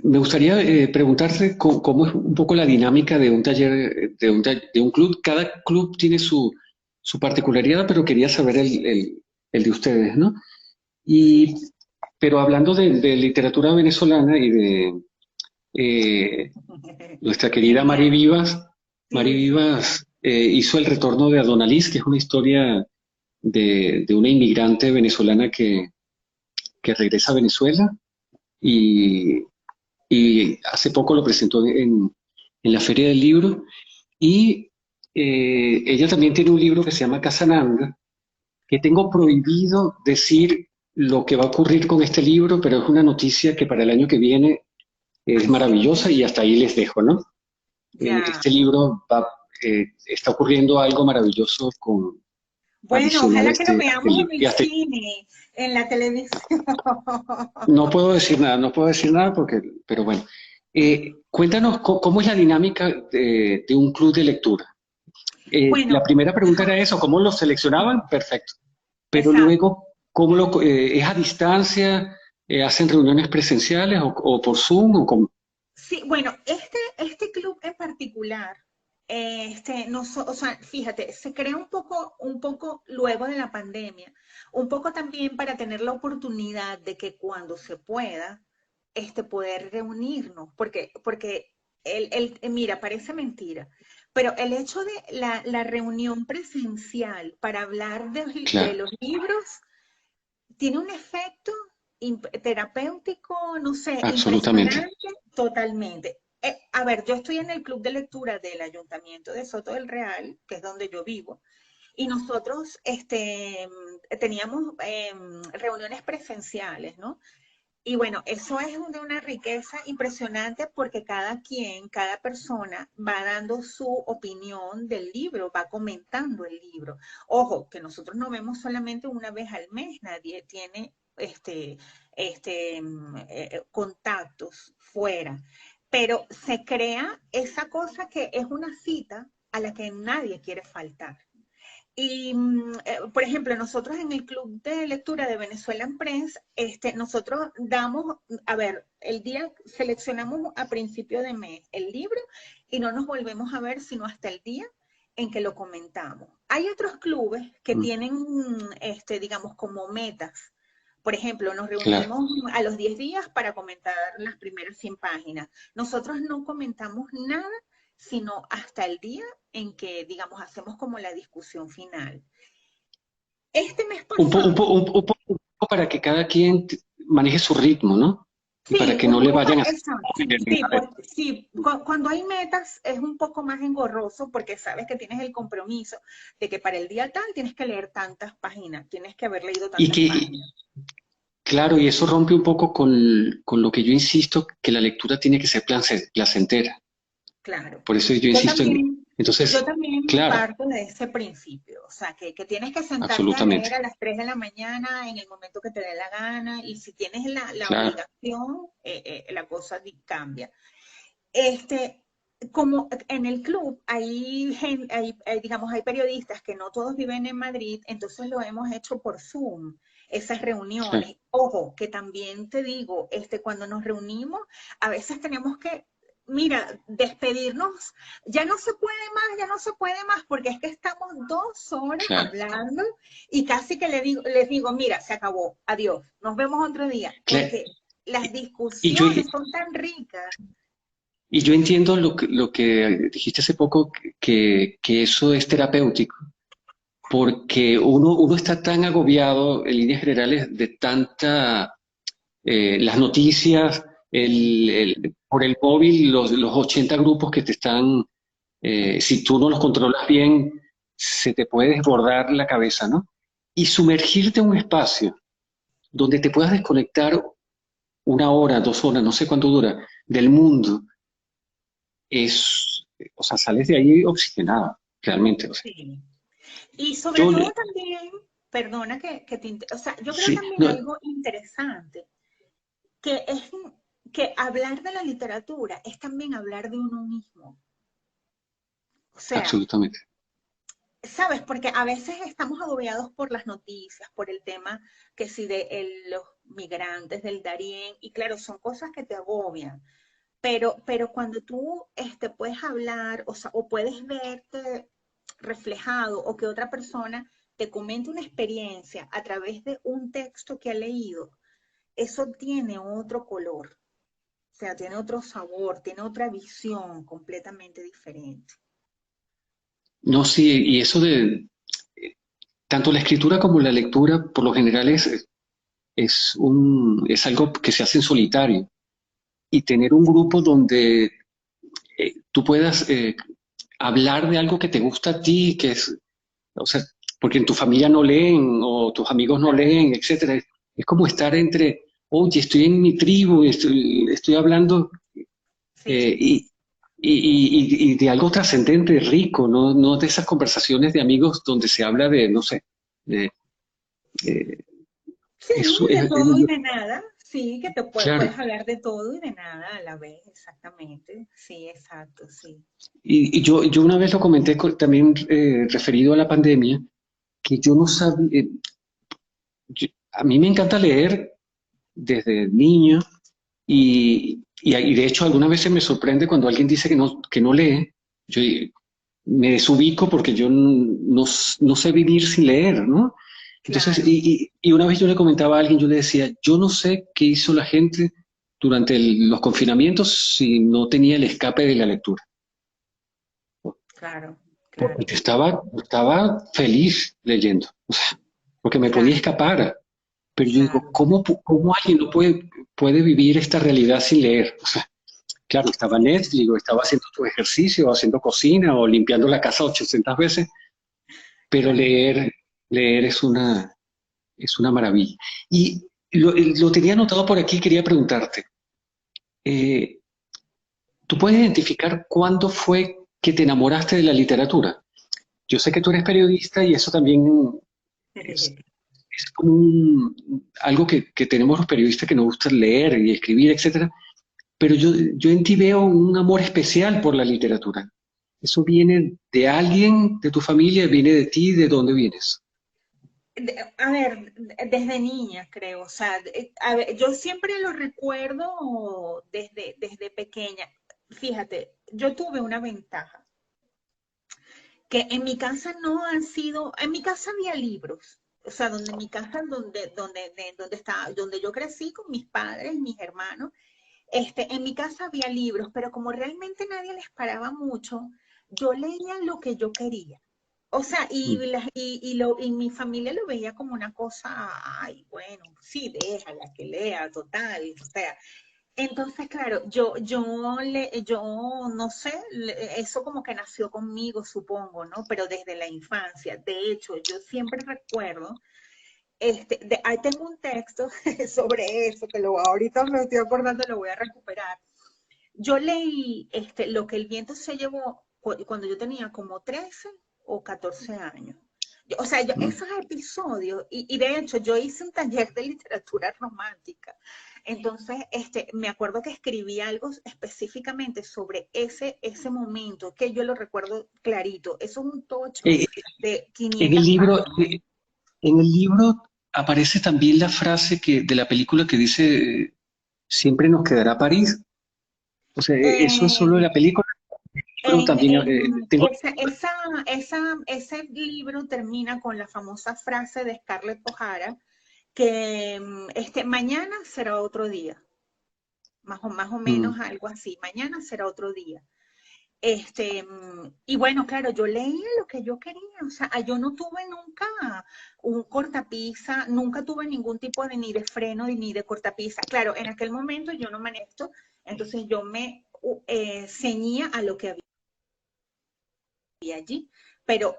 me gustaría preguntarte cómo es un poco la dinámica de un taller, de un club. Cada club tiene su particularidad, pero quería saber el de ustedes, ¿no? Sí. Y, pero hablando de literatura venezolana y de nuestra querida Genial. Mari Sí, sí. Vivas hizo El retorno de Adonalís, que es una historia de una inmigrante venezolana que regresa a Venezuela y, y hace poco lo presentó en la Feria del Libro. Y ella también tiene un libro que se llama Casananga, que tengo prohibido decir lo que va a ocurrir con este libro, pero es una noticia que para el año que viene es maravillosa y Así, hasta ahí les dejo, ¿no? En ya. este libro está ocurriendo algo maravilloso con Bueno, adicional a ojalá que lo este veamos libro. en el cine, en la televisión. No puedo decir nada, no puedo decir nada porque, pero bueno. Cuéntanos cómo es la dinámica de un club de lectura. La Bueno, primera pregunta ajá, era eso, ¿cómo lo seleccionaban? Perfecto. Pero exacto. luego, ¿es a distancia? ¿Hacen reuniones presenciales o por Zoom? Sí, bueno, este club en particular, no, o sea, fíjate, se creó un poco luego de la pandemia, un poco también para tener la oportunidad de que cuando se pueda, poder reunirnos, porque mira, parece mentira, pero el hecho de la reunión presencial para hablar de Claro, los libros tiene un efecto terapéutico, no sé, absolutamente. impresionante totalmente. A ver, yo estoy en el club de lectura del Ayuntamiento de Soto del Real, que es donde yo vivo, y nosotros teníamos reuniones presenciales, ¿no? Y bueno, eso es de una riqueza impresionante porque cada quien, cada persona va dando su opinión del libro, va comentando el libro. Ojo, que nosotros no vemos solamente una vez al mes, nadie tiene contactos fuera, pero se crea esa cosa que es una cita a la que nadie quiere faltar. Y, por ejemplo, nosotros en el Club de Lectura de Venezuelan Press, nosotros damos, a ver, el día seleccionamos a principio de mes el libro y no nos volvemos a ver sino hasta el día en que lo comentamos. Hay otros clubes que Mm, tienen, digamos, como metas. Por ejemplo, nos claro. reunimos a los 10 días para comentar las primeras 100 páginas. Nosotros no comentamos nada sino hasta el día en que, digamos, hacemos como la discusión final. Este mes Un pasado, poco para que cada quien maneje su ritmo, ¿no? y para Sí, que no le vayan a hacer exacto. spoiler ni Sí, nada. sí, cuando hay metas es un poco más engorroso porque sabes que tienes el compromiso de que para el día tal tienes que leer tantas páginas, tienes que haber leído Y tantas que, páginas. claro, y eso rompe un poco con lo que yo insisto, que la lectura tiene que ser placentera. Claro. Por eso yo insisto en... Yo Entonces, también claro, parto de ese principio, o sea, que tienes que sentarte a leer absolutamente, a las 3 de la mañana en el momento que te dé la gana y si tienes la claro. obligación, la cosa cambia. Este, como en el club digamos, hay periodistas que no todos viven en Madrid, entonces lo hemos hecho por Zoom, esas Claro. reuniones. Ojo, que también te digo, cuando nos reunimos, a veces tenemos que, mira, despedirnos, ya no se puede más, ya no se puede más, porque es que estamos 2 horas Claro, hablando y casi que les digo, mira, se acabó, adiós, nos vemos otro día, claro. porque las Y yo, discusiones son tan ricas. y yo entiendo lo que dijiste hace poco, que eso es terapéutico, porque uno está tan agobiado en líneas generales de tanta, las noticias, por el móvil, los 80 grupos que te están, si tú no los controlas bien, se te puede desbordar la cabeza, ¿no? Y sumergirte en un espacio donde te puedas desconectar 1 hora, 2 horas, no sé cuánto dura, del mundo, o sea, sales de ahí oxigenado, realmente. O sea, Sí. Y sobre yo, todo también, perdona o sea, yo creo sí, también no, algo interesante, que es que hablar de la literatura es también hablar de uno mismo. O sea, absolutamente. ¿sabes? Porque a veces estamos agobiados por las noticias, por el tema que si de los migrantes del Darién, y claro, son cosas que te agobian. Pero cuando tú puedes hablar, o sea, o puedes verte reflejado, o que otra persona te comente una experiencia a través de un texto que ha leído, eso tiene otro color, o sea, tiene otro sabor, tiene otra visión completamente diferente. No, sí, y eso de tanto la escritura como la lectura, por lo general es algo que se hace en solitario. Y tener un grupo donde tú puedas hablar de algo que te gusta a ti, o sea, porque en tu familia no leen o tus amigos no Claro. leen, etcétera. Es como estar entre, oye, estoy en mi tribu, estoy hablando Sí, y, y de algo trascendente, rico, ¿no? No de esas conversaciones de amigos donde se habla de, no sé, de, eh, sí, eso de es, todo y de nada, sí, que claro. puedes hablar de todo y de nada a la vez, exactamente, sí, exacto, sí. Y yo una vez lo comenté también referido a la pandemia, que yo no sabía, a mí me encanta leer desde niño y de hecho algunas veces me sorprende cuando alguien dice que no lee. Yo me desubico porque yo no sé vivir sin leer, ¿no? Entonces, Claro. y una vez yo le comentaba a alguien, yo le decía, yo no sé qué hizo la gente durante los confinamientos si no tenía el escape de la lectura. Claro, Porque claro, yo estaba feliz leyendo, o sea, porque me podía claro, escapar. Pero yo digo, claro, ¿cómo alguien no puede vivir esta realidad sin leer? O sea, claro, estaba Netflix, o estaba haciendo tu ejercicio, o haciendo cocina, o limpiando la casa 800 veces, pero claro. leer es una maravilla. Y lo tenía anotado por aquí, quería preguntarte, eh, ¿tú puedes identificar cuándo fue que te enamoraste de la literatura? Yo sé que tú eres periodista y eso también es, es como algo que tenemos los periodistas que nos gusta leer y escribir, etcétera, pero yo en ti veo un amor especial por la literatura. ¿Eso viene de alguien, de tu familia, viene de ti, de dónde vienes? A ver, desde niña creo, o sea, a ver, yo siempre lo recuerdo desde pequeña. Fíjate, yo tuve una ventaja, que en mi casa no han sido, en mi casa había libros, o sea, donde mi casa, donde yo crecí con mis padres, mis hermanos, en mi casa había libros, pero como realmente nadie les paraba mucho, yo leía lo que yo quería. O sea, Mm. y mi familia lo veía como una cosa, ay, bueno, sí, déjala que lea, total, o sea. Entonces, claro, yo no sé, eso como que nació conmigo, supongo, ¿no? Pero desde la infancia. De hecho, yo siempre recuerdo, ahí tengo un texto sobre eso, que ahorita me estoy acordando, lo voy a recuperar. Yo leí Lo que el viento se llevó cuando yo tenía como 13 o 14 años. O sea, Mm. esos episodios, y de hecho yo hice un taller de literatura romántica. Entonces, me acuerdo que escribí algo específicamente sobre ese momento, que yo lo recuerdo clarito. Eso es un tocho Eh, de en el 500 libro, páginas. en el libro aparece también la frase de la película que dice, siempre nos quedará París. O sea, eso es solo de Eh, la película. El libro también tengo. Ese libro termina con la famosa frase de Scarlett O'Hara que mañana será otro día, más o Mm. menos algo así, mañana será otro día. Y bueno, claro, yo leía lo que yo quería, o sea, yo no tuve nunca un cortapisa, nunca tuve ningún tipo de ni de freno ni de cortapisa. Claro, en aquel momento yo no manejo esto, entonces yo me ceñía a lo que allí, pero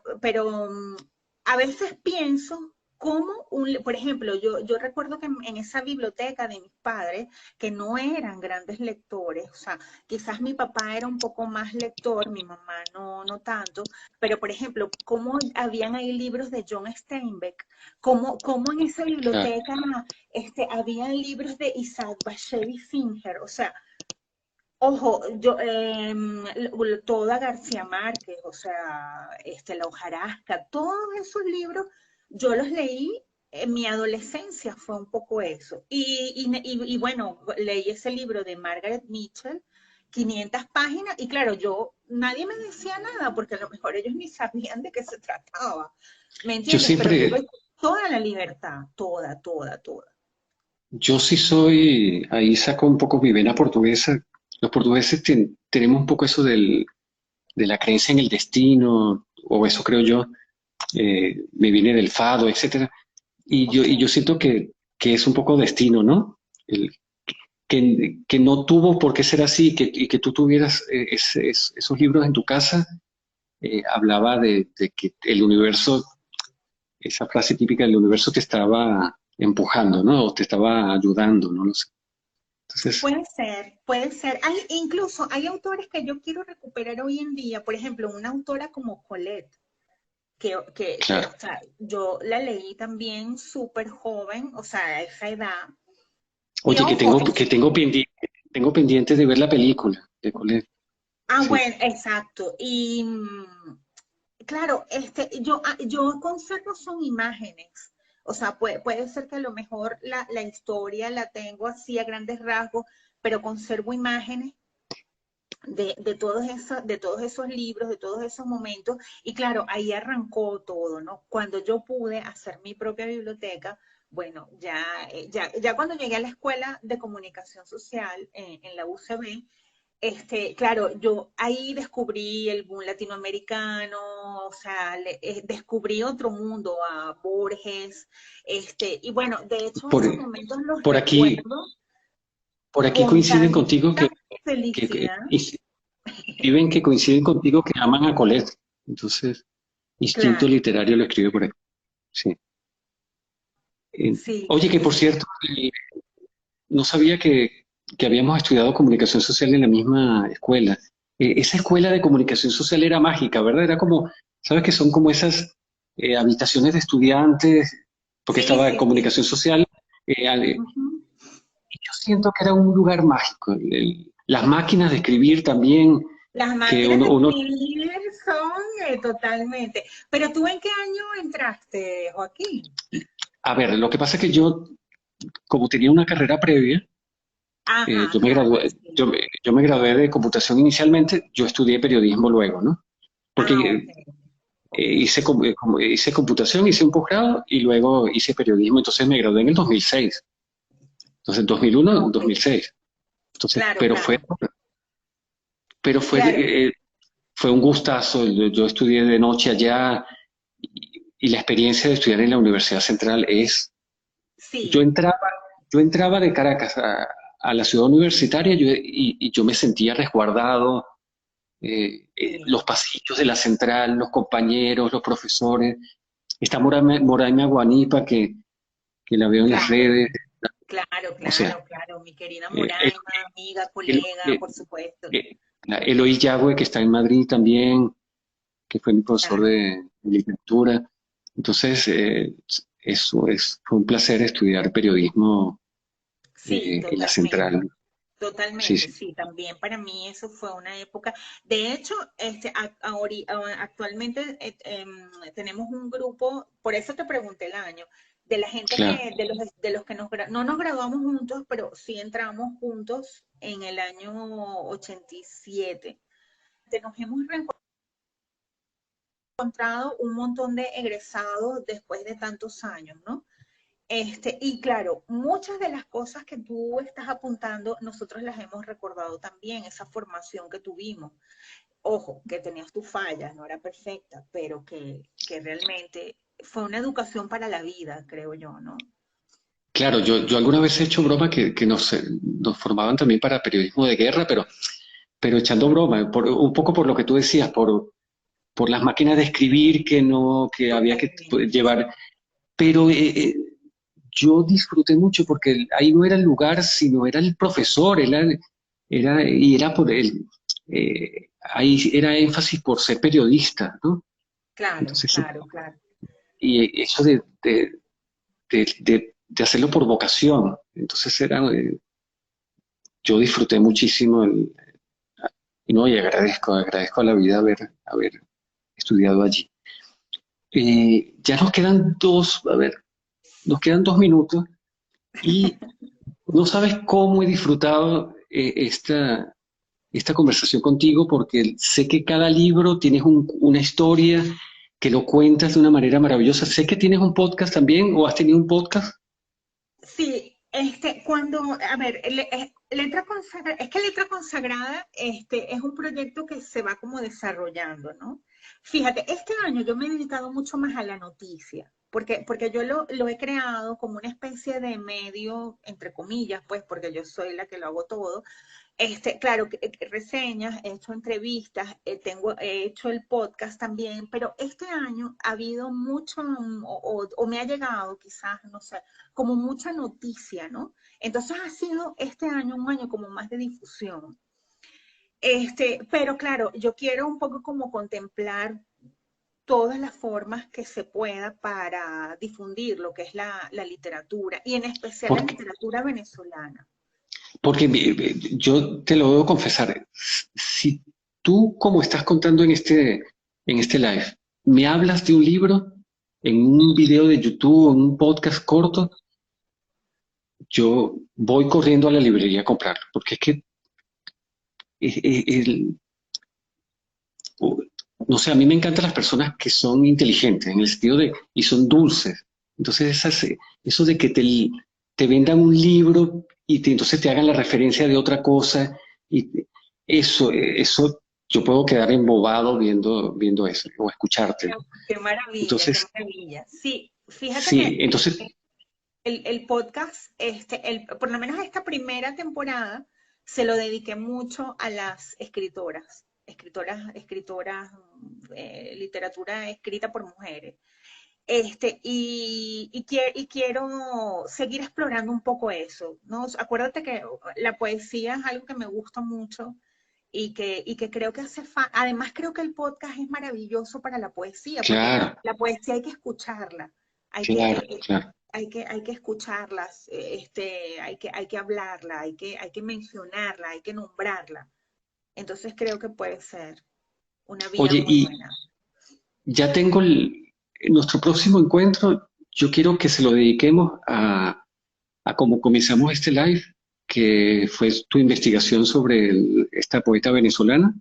a veces pienso cómo, por ejemplo, yo recuerdo que en esa biblioteca de mis padres, que no eran grandes lectores, o sea, quizás mi papá era un poco más lector, mi mamá no tanto, pero por ejemplo, cómo habían ahí libros de John Steinbeck, cómo en esa Claro. biblioteca habían libros de Isaac Bashevis Singer, o sea, ojo, toda García Márquez, o sea, La hojarasca, todos esos libros, yo los leí en mi adolescencia, fue un poco eso. Y bueno, leí ese libro de Margaret Mitchell, 500 páginas, y claro, nadie me decía nada, porque a lo mejor ellos ni sabían de qué se trataba, ¿me Yo entiendes? Pero siempre, tuve toda la libertad, toda, toda, toda. yo sí soy, ahí saco un poco mi vena portuguesa. Los portugueses tenemos un poco eso de la creencia en el destino, o eso creo yo, me viene del fado, etcétera. Y yo Ok. siento que es un poco destino, ¿no? Que no tuvo por qué ser así, y que tú tuvieras esos libros en tu casa, hablaba de que el universo, esa frase típica del universo te estaba empujando, ¿no? O te estaba ayudando, no lo sé. Entonces, Puede ser, puede ser. Incluso hay autores que yo quiero recuperar hoy en día. Por ejemplo, una autora como Colette, claro. o sea, yo la leí también súper joven, o sea, a esa edad. Y Oye, ojo, tengo pendiente de ver la película de Colette. Sí. bueno, exacto. Y claro, yo conservo son imágenes. O sea, puede ser que a lo mejor la historia la tengo así a grandes rasgos, pero conservo imágenes de todos esos libros, de todos esos momentos. Y claro, ahí arrancó todo, ¿no? Cuando yo pude hacer mi propia biblioteca, bueno, ya cuando llegué a la Escuela de Comunicación Social en la UCB, claro, yo ahí descubrí el boom latinoamericano, o sea, descubrí otro mundo, a Borges, y bueno, de hecho Por, esos momentos los por aquí, recuerdo por aquí con coinciden contigo tanta que felicidad. escriben que coinciden contigo que aman a Colette. Entonces, Instinto Claro, Literario lo escribe por aquí. Sí. sí, Oye, que sí, por cierto, no sabía que habíamos estudiado comunicación social en la misma escuela. Esa escuela de comunicación social era mágica, ¿verdad? Era como, ¿sabes? Que son como esas habitaciones de estudiantes, porque sí, estaba sí, sí. comunicación social. Ujú. Yo siento que era un lugar mágico. Las máquinas de escribir también, Las que máquinas de escribir son totalmente. Pero tú, ¿en qué año entraste, Joaquín? a ver, lo que pasa es que yo, como tenía una carrera previa, Ajá, yo me claro, gradué, sí. yo me gradué de computación inicialmente, yo estudié periodismo luego, ¿no? Porque Ah, ok. hice computación, hice un posgrado y luego hice periodismo, entonces me gradué en el 2006. Entonces, 2001, Ok. 2006. Entonces, Claro, claro, pero fue, claro. fue un gustazo. Yo estudié de noche allá y la experiencia de estudiar en la Universidad Central es, yo Sí, entraba, yo entraba de Caracas a la ciudad universitaria y yo me sentía resguardado, Sí, los pasillos de la central, los compañeros, los profesores, esta Moraima Guanipa que la veo en las claro, redes, claro, o sea, claro, claro. Mi querida eh, Moraima, amiga, el, colega, el- por supuesto. Eloy Yagüe, que está en Madrid también, que fue mi profesor Claro. de literatura. Entonces, fue un placer estudiar periodismo Sí, en la totalmente. central. Sí, Totalmente, sí, sí, también para mí eso fue una época. De hecho, actualmente tenemos un grupo, por eso te pregunté el año, de la gente claro. que, de los que no nos graduamos juntos, pero sí entramos juntos en el año 87. Nos hemos reencontrado un montón de egresados después de tantos años, ¿no? Y claro, muchas de las cosas que tú estás apuntando, nosotros las hemos recordado también, esa formación que tuvimos. Ojo, que tenías tus fallas, no era perfecta, pero que realmente fue una educación para la vida, creo yo, ¿no? Claro, yo alguna vez he hecho broma que nos formaban también para periodismo de guerra, pero echando broma, un poco por lo que tú decías, por las máquinas de escribir que no, que había que Totalmente. llevar. Pero yo disfruté mucho porque ahí no era el lugar, sino era el profesor, y era por ahí era énfasis por ser periodista, ¿no? Claro, Entonces, claro, claro. y eso de hacerlo por vocación, entonces yo disfruté muchísimo y no, y agradezco a la vida haber estudiado allí. Ya nos quedan a ver, nos quedan 2 minutos y no sabes cómo he disfrutado esta conversación contigo porque sé que cada libro tienes una historia que lo cuentas de una manera maravillosa. Sé que tienes un podcast también o has tenido un podcast. Sí, a ver, Letra Consagrada, es que Letra Consagrada, es un proyecto que se va como desarrollando, ¿no? Fíjate, este año yo me he dedicado mucho más a la noticia, porque yo lo he creado como una especie de medio, entre comillas, pues, porque yo soy la que lo hago todo, claro, reseñas, he hecho entrevistas, he hecho el podcast también, pero este año ha habido mucho, o me ha llegado quizás, no sé, como mucha noticia, ¿no? Entonces ha sido este año un año como más de difusión. Pero claro, yo quiero un poco como contemplar todas las formas que se pueda para difundir lo que es la literatura, y en especial la Porque, literatura venezolana. porque yo te lo debo confesar, si tú, como estás contando en este live, me hablas de un libro en un video de YouTube o en un podcast corto, yo voy corriendo a la librería a comprarlo, porque es que el, no sé, a mí me encantan las personas que son inteligentes, en el sentido y son dulces. Entonces, eso de que te vendan un libro y entonces te hagan la referencia de otra cosa, y eso yo puedo quedar embobado viendo eso, o Qué, escuchártelo. qué maravilla, qué Entonces, maravilla. Sí, fíjate sí, que entonces, el podcast, por lo menos esta primera temporada, se lo dediqué mucho a las escritoras, literatura escrita por mujeres. Y quiero seguir explorando un poco eso, ¿no? Acuérdate que la poesía es algo que me gusta mucho y que creo que hace falta. Además, creo que el podcast es maravilloso para la poesía, porque claro, la poesía hay que escucharla, hay que, claro, claro. hay que escucharlas, hay que hablarla, hay que mencionarla, hay que nombrarla. Entonces creo que puede ser una vía Oye, muy y buena. ya tengo nuestro próximo encuentro, yo quiero que se lo dediquemos a cómo comenzamos este live, que fue tu investigación sobre esta poeta venezolana,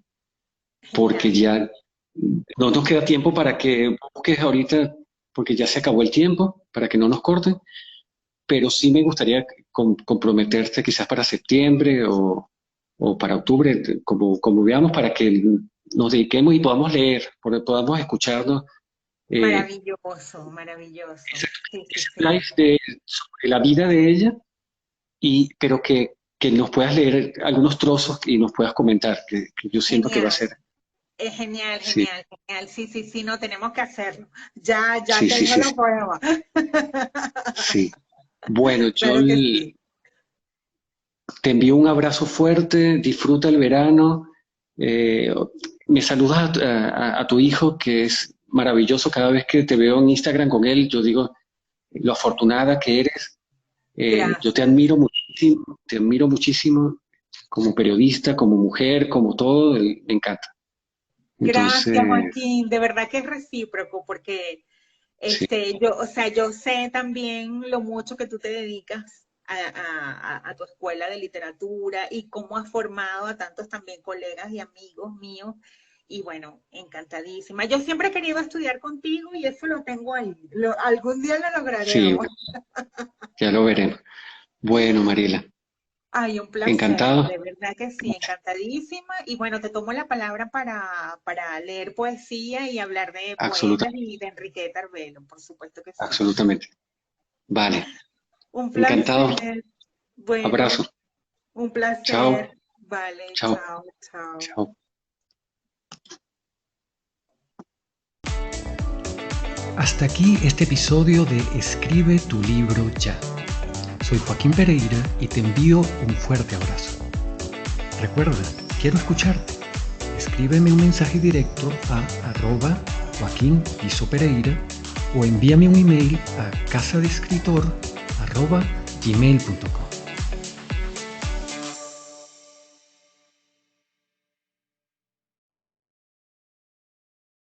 porque Genial. ya no nos queda tiempo para que busques ahorita, porque ya se acabó el tiempo, para que no nos corten, pero sí me gustaría comprometerte quizás para septiembre o para octubre, como veamos, para que nos dediquemos y podamos leer, podamos escucharnos. eh, Maravilloso, maravilloso. ese, Sí, sí, ese sí. live sobre la vida de ella, pero que que nos puedas leer algunos trozos y nos puedas comentar, que yo siento que va a Genial. ser. Es genial, Sí, genial, genial. Sí, sí, sí, no tenemos que hacerlo. Ya sí, sí, tengo sí, los sí. poemas. Sí. Bueno, Claro que sí. te envío un abrazo fuerte, disfruta el verano. eh, Me saludas a tu hijo, que es maravilloso. Cada vez que te veo en Instagram con él, yo digo lo afortunada que eres. Yo Gracias. te admiro muchísimo como periodista, como mujer, como todo, me encanta. Gracias, Entonces, Joaquín. De verdad que es recíproco porque sí, yo, o sea, yo sé también lo mucho que tú te dedicas a tu escuela de literatura y cómo has formado a tantos también colegas y amigos míos. Y bueno, encantadísima. Yo siempre he querido estudiar contigo y eso lo tengo ahí. Algún día lo sí, lograremos. bueno, ya lo veremos. Bueno, Mariela, Ay, un placer, encantado, de verdad que sí, encantadísima. Y bueno, te tomo la palabra para leer poesía y hablar de poetas absolutamente, y de Enriqueta Arbelo, por supuesto que sí. absolutamente. Vale, Un encantado. placer. Bueno, Abrazo. un Chao, placer. Vale, chao, chao, chao. chao. Hasta aquí este episodio de Escribe tu libro ya. Soy Joaquín Pereira y te envío un fuerte abrazo. Recuerda, quiero escucharte. Escríbeme un mensaje directo a @Joaquín_Pereira o envíame un email a casadescritor@gmail.com.